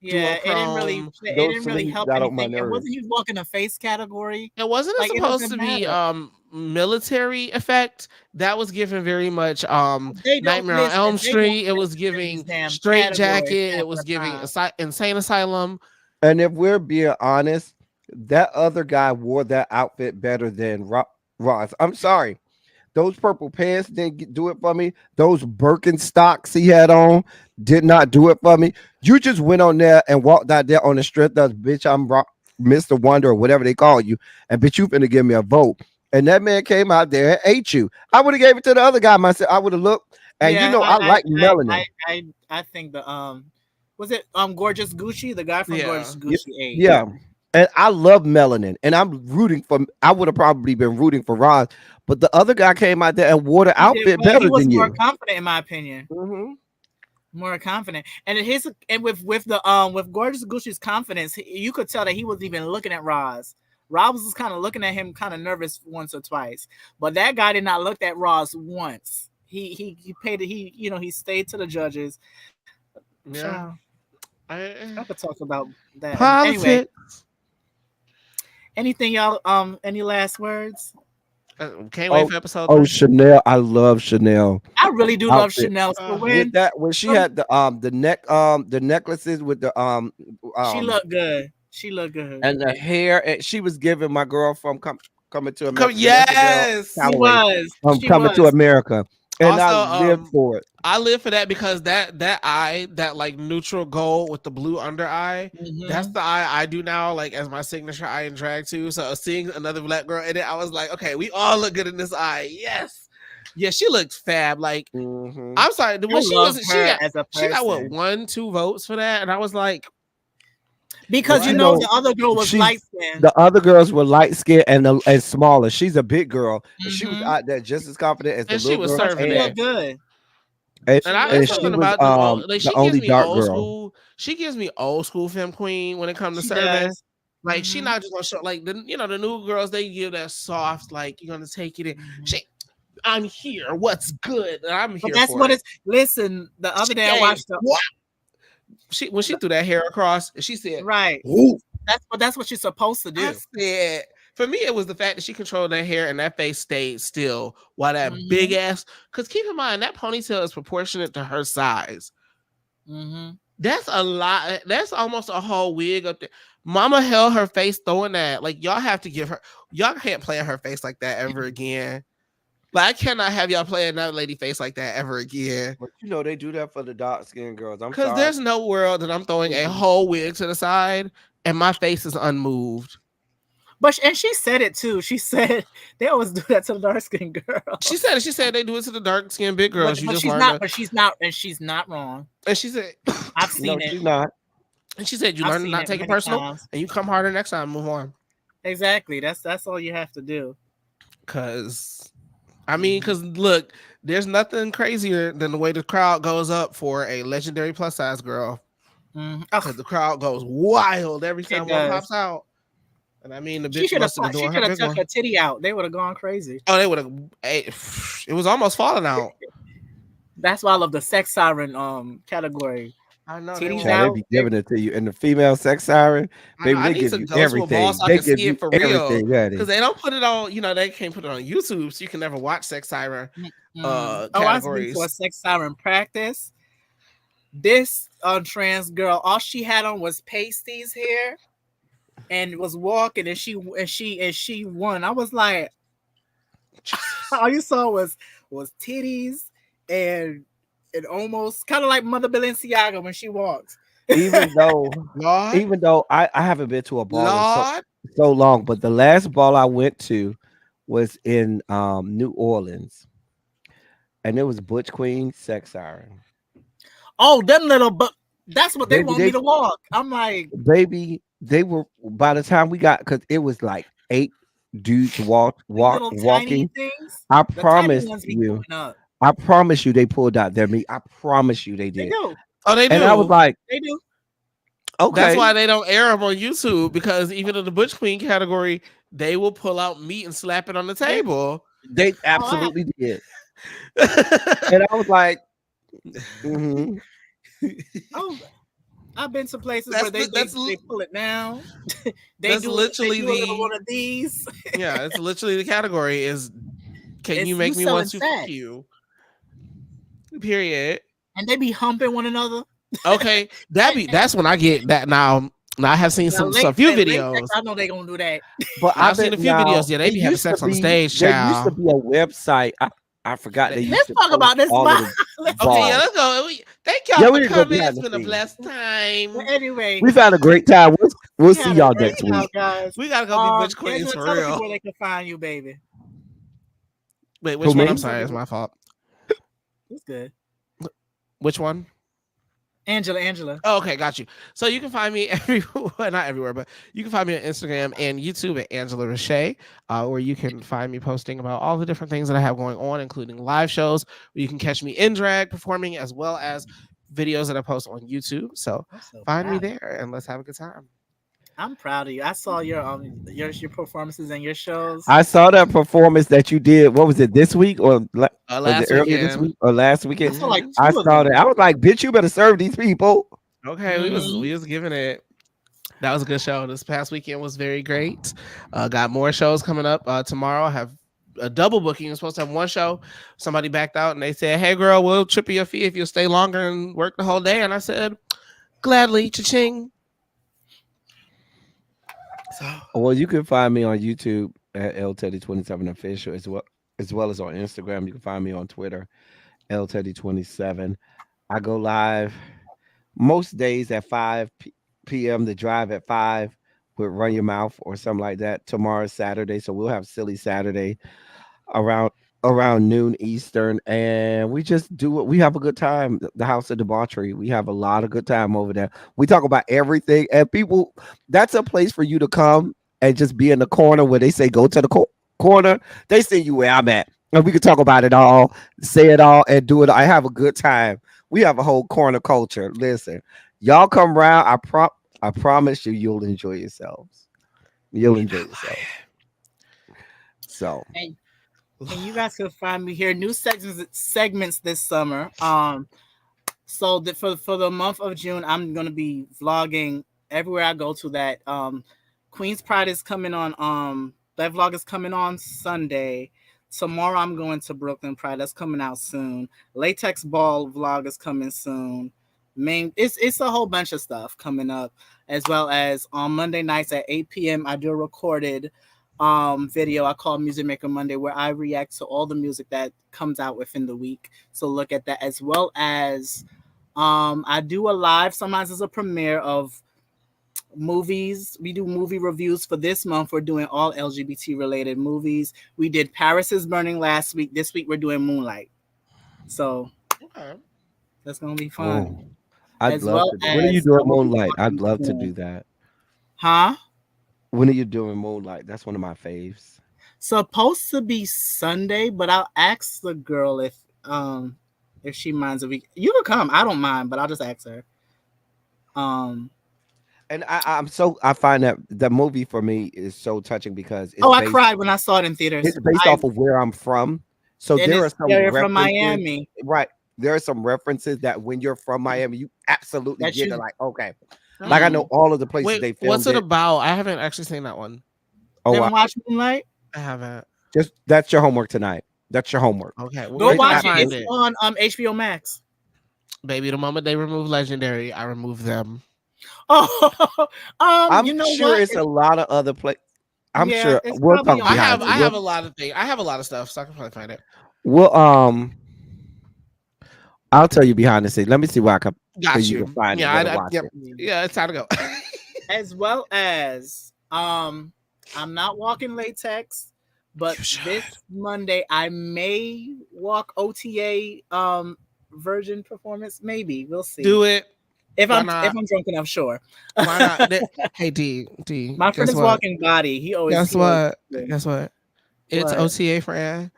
Yeah,
duochrome.
it
Those
didn't really
sleeves
help
got on my
anything. And
nerves.
wasn't he walking a face category?
It wasn't
Like it
supposed
doesn't
to be
matter.
military effect. That was given very much
They don't
Nightmare on
listen.
Elm
They don't
Street. It was
listen to these
giving
damn
Straight
categories
Jacket.
half
It
of
was
the
giving
time.
Insane Asylum.
And if we're being honest, that other guy wore that outfit better than Ross. I'm sorry. Those purple pants didn't do it for me. Those Birkenstocks he had on did not do it for me. You just went on there and walked out there on the strength of bitch, Mr. Wonder or whatever they call you, and bitch, you finna give me a vote. And that man came out there and ate you. I would have gave it to the other guy myself. I would have looked, and
Yeah,
I like melanin.
I think the was it Gorgeous Gucci? The guy from
Yeah.
Gorgeous Gucci ate.
Yeah. And I love melanin, and I'm rooting for. I would have probably been rooting for Roz, but the other guy came out there and wore the
He did
outfit
well. He
better
was
than
more
you.
confident, in my opinion.
Mm-hmm.
More confident, and with Gorgeous Gucci's confidence, you could tell that he was even looking at Roz. Roz was kind of looking at him, kind of nervous once or twice, but that guy did not look at Roz once. He paid it. He stayed to the judges.
Yeah.
Child, I could talk about that. Anyway,
Politics.
anything y'all any last words?
Can't wait
Oh,
for episode
oh,
3.
Chanel. I love Chanel
I really do love
outfit.
Chanel. So
With that, when she
some-
had the necklaces with the
she looked good. She looked good.
and the hair, and she was giving my girl from coming to
Come,
America.
yes.
She
Calloway,
was. She
coming to
was.
America, and I
Also,
lived for it.
I live for that because that eye, that like neutral gold with the blue under eye,
Mhm.
that's the eye I do now, like as my signature eye in drag too. So seeing another black girl in it, I was like, okay, we all look good in this eye. Yes. Yeah, she looks fab. Like,
Mhm.
I'm sorry, when she
love
was
her as a
she got what,
person.
1-2 votes for that, and I was like,
Because
What?
the other girl was
She's-
light skinned.
The other girls were light skinned and smaller. She's a big girl, and she was
Mhm.
out there just as confident as the
And she
little
was
girl.
But
serving
she
it.
looked good.
And,
She
And I
looked
there's
and
good.
she
something
was
about them old, like
the
she gives
only
me
dark
old
girl.
school. She gives me old school femme queen when it comes to
She
serving.
does.
Like she
Mhm.
not just gonna show like the the new girls, they give that soft, like you're gonna take it in.
Mhm.
She, I'm here. What's good? And I'm
But
here
that's
for
what
it.
it's. Listen, the other day I
Hey,
watched the
what? She when she threw that hair across, she said,
right.
"Ooh."
That's what you're supposed to
I
do.
said, for me, it was the fact that she controlled that hair and that face stayed still while that big
Mhm.
ass. Because keep in mind that ponytail is proportionate to her size.
Mm-hmm.
That's a lot. That's almost a whole wig up there. Mama held her face throwing that. Like y'all have to give her. Y'all can't play in her face like that ever again. Like I cannot have y'all play another lady face like that ever again.
But they do that for the dark skinned girls. I'm
Because
sorry.
there's no world that I'm throwing a whole wig to the side and my face is unmoved.
and she said it too. She said they always do that to the dark skinned
She
girls.
said it. She said they do it to the dark skinned big girls. You
But
just learned to.
she's not wrong.
And she said,
I've
No,
seen it.
she's not.
and she said you
I've
learn to
seen
not
it
take it
many
personal,
times.
and you come harder next time. Move on.
Exactly. That's all you have to do.
Cause I mean, cause look, there's nothing crazier than the way the crowd goes up for a legendary plus size girl.
Oh,
Cause the crowd goes wild every
it
time one
does.
pops out. And I mean, the bitch must have been
She
doing her
should have
big
tucked
one.
her titty out. They would have gone crazy.
Oh, they would have. It was almost falling out.
That's why I love the sex siren category.
I know they
Titties
were.
Child, they
out.
be giving it to you. And the female sex siren,
I know.
baby,
I
they
need
give
to
you
go to a ball
everything.
so I
They
can
give
see
you
it for real.
everything,
Because
honey.
they don't put it on. They can't put it on YouTube, so you can never watch sex siren
Oh, I've been to a
categories.
sex siren practice. This trans girl, all she had on was pasties hair and was walking, and she won. I was like,
Jesus.
all you saw was titties and almost kind of like Mother Balenciaga when she walks.
Even though,
Lord,
even though I haven't been to a ball in
Lord.
so long, but the last ball I went to was in New Orleans, and it was Butch Queen sex siren.
Oh, them little but that's what they
Baby,
want me to walk. I'm like
they were by the time we got because it was like 8 dudes
these little tiny
walking.
things.
I
The tiny
promise
ones be
you,
going up.
I promise you, they pulled out their meat. I promise you, they
They
did.
do.
Oh, they
And I was
do.
like,
They do.
That's
okay,
why they don't air them on YouTube because even in the Butch Queen category, they will pull out meat and slap it on the
They,
table.
they
oh,
absolutely did. And I was like, mm-hmm.
oh, I've been to places where
that's the, that's
they pull it down.
that's
They
literally
do a little
the
one of these.
yeah. It's literally the category is can you
It's you
make me want
selling
to fuck
sex,
you? Period.
and they be humping one another.
Okay,
And,
that's when I get that now. Now I have seen some few
that latex,
videos.
I know they gonna do that.
But
Now
I
I've seen
bet
a few
now
videos. Yeah, they
it
be having
used to
sex on the
be
stage,
there used to
child.
be a website. I forgot they used
Let's
to
talk
post
about this.
all of the
Okay, yeah,
balls.
let's go. Thank y'all
Yeah,
for
we need to go
coming.
behind
It's
the
been a
scenes.
blessed time.
Anyway,
We've had a great time. We'll
we
see
had a
y'all
great
next
time,
week.
guys.
We gotta go be Butch Queens
Angela,
for
tell the people
real.
where they can find you, baby.
Wait,
Who
which one? I'm
me?
Tell
sorry, it's
people
my fault.
it's good.
Which one?
Angela.
Oh, okay, got you. So you can find me everywhere, not everywhere, but you can find me on Instagram and YouTube at Angela Richey, where you can find me posting about all the different things that I have going on, including live shows where you can catch me in drag performing, as well as videos that I post on YouTube. So
I'm so
find me
proud.
there and let's have a good time.
I'm proud of you. I saw your performances and your shows.
I saw that performance that you did. What was it this week or the
Last
earlier this
weekend.
week or last weekend?
I saw like
Hmm.
I
two of
saw that.
them.
I was like, bitch, you better serve these people.
Okay,
Mhm.
we was giving it. That was a good show. This past weekend was very great. Got more shows coming up tomorrow. I have a double booking. You're supposed to have one show. Somebody backed out and they said, "Hey, girl, we'll triple your fee if you stay longer and work the whole day." And I said, "Gladly, cha-ching." So
Well, you can find me on YouTube at LTeddy27 official as well as on Instagram. You can find me on Twitter, LTeddy27. I go live most days at 5 p.m. The drive at 5 with Run Your Mouth or something like that. Tomorrow's Saturday, so we'll have Silly Saturday around noon Eastern, and we just do it. We have a good time. The House of Debauchery. We have a lot of good time over there. We talk about everything, and people. That's a place for you to come and just be in the corner where they say go to the corner. They see you where I'm at, and we can talk about it all, say it all, and do it. I have a good time. We have a whole corner culture. Listen, y'all come around. I promise you, you'll enjoy yourselves. You'll enjoy yourselves. So.
And you guys can find me here. New segments this summer. So for the month of June, I'm gonna be vlogging everywhere I go to. That Queen's Pride is coming on. That vlog is coming on Sunday. Tomorrow I'm going to Brooklyn Pride. That's coming out soon. Latex Ball vlog is coming soon. It's a whole bunch of stuff coming up, as well as on Monday nights at 8 p.m. I do a recorded video I call Music Maker Monday, where I react to all the music that comes out within the week. So look at that, as well as I do a live, sometimes it's a premiere of movies. We do movie reviews for this month. We're doing all LGBT related movies. We did Paris is Burning last week. This week we're doing Moonlight. So
Okay.
that's gonna be
Oh,
fun.
I'd
As
love
well
to do. When are you
as
doing
we'll be
Moonlight? I'd
talking
love to
soon.
do that.
Huh?
When are you doing Moonlight? That's one of my faves.
Supposed to be Sunday, but I'll ask the girl if she minds a week. You can come. I don't mind, but I'll just ask her. Um
And I find that the movie for me is so touching because
oh, I cried when I saw it in theaters.
it's based
I
off of where I'm from. So
and
there are
it's
some
yeah, from
references,
Miami
right? There are some references that when you're from Miami, you absolutely
that
get it.
you
Like, okay, like I know
mm,
all of the places
Wait,
they
what's
filmed
it
it.
about? I haven't actually seen that one.
Oh,
never watched Moonlight.
I haven't.
just that's your homework tonight. That's your homework.
Okay,
Go
where
It's
can I
watch it.
find
It's
absolutely
it?
on HBO Max.
Baby, the moment they remove Legendary, I remove them.
Oh,
I'm
you know
sure
what?
it's a lot of other places. I'm
Yeah,
sure
it's
we'll
probably
talk
I
on
behind
have
the
I
scene.
Hulu.
have a lot of things. I have a lot of stuff, so I can probably find it.
We'll I'll tell you behind the scenes. Let me see why I can so
Got
you can
you.
find it
Yeah,
where to watch
yep.
it.
Yeah, it's time to go.
As well as I'm not walking latex, but
You should.
this Monday I may walk OTA version performance. Maybe we'll see.
Do it.
If
Why
I'm if
not?
I'm drunk enough, sure.
Why not? Hey D,
My friend
guess
is
what?
walking body.
Guess
He always
what? Guess what? It's
what?
OTA, friend.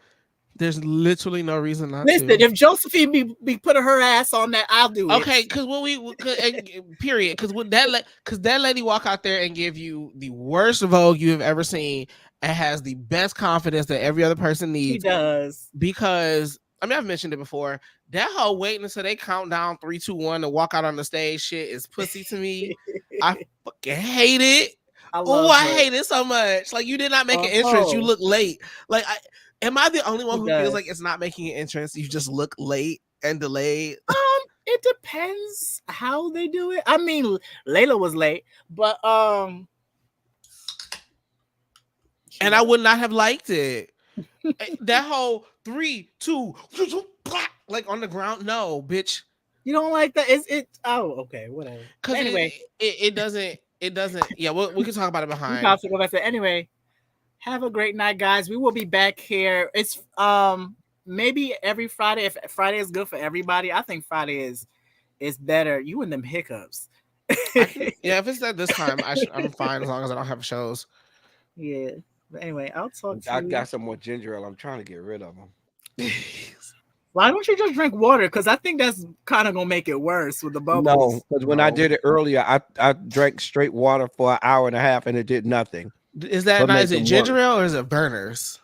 There's literally no reason not
Listen,
to.
if Josephine be putting her ass on that, I'll do it.
Okay, because when period, because when that lady walk out there and give you the worst Vogue you have ever seen and has the best confidence that every other person
She
needs,
does.
because I mean I've mentioned it before. That whole waiting until they count down 3, 2, 1 to walk out on the stage shit is pussy to me. I fucking hate it.
I
Oh,
love
I
her.
hate it so much. Like you did not make an entrance. You
Oh,
look late. Like am I the only one
she
who feels
does.
like it's not making an entrance? You just look late and delayed.
It depends how they do it. I mean, Layla was late, but
And I would not have liked it. That whole 3, 2, like on the ground. No, bitch.
you don't like that. Is it? Oh, okay, whatever.
Because
Anyway,
it doesn't. Yeah, we can talk about it
we
behind.
have to go back to anyway. Have a great night, guys. We will be back here. It's maybe every Friday. If Friday is good for everybody, I think Friday is better. You and them hiccups.
Yeah, if it's at this time, I'm fine as long as I don't have shows.
Yeah. But anyway, I'll talk to
I
you.
got some more ginger ale. I'm trying to get rid of them.
Why don't you just drink water? Because I think that's kind of gonna make it worse with the bubbles.
No, because when I did it earlier, I drank straight water for an hour and a half and it did nothing.
Is that
But
not?
make
Is it
them
ginger
worse.
ale or is it burners?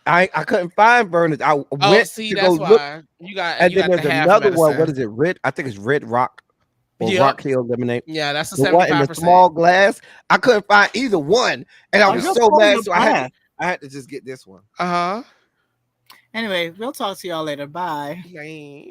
I couldn't find burners. I
Oh,
went
see,
to go
that's
look,
why you got
and then
the
there's
half
another one. What
medicine.
is it? Red? I think it's Red Rock or
Yep.
Rock Hill lemonade.
Yeah, that's the
The one in the
75%.
small glass. I couldn't find either one, and I
Oh,
was
you're
so
pulling
mad.
the
So
glass.
I had to just get this one.
Uh huh.
Anyway, we'll talk to y'all later. Bye.
Man.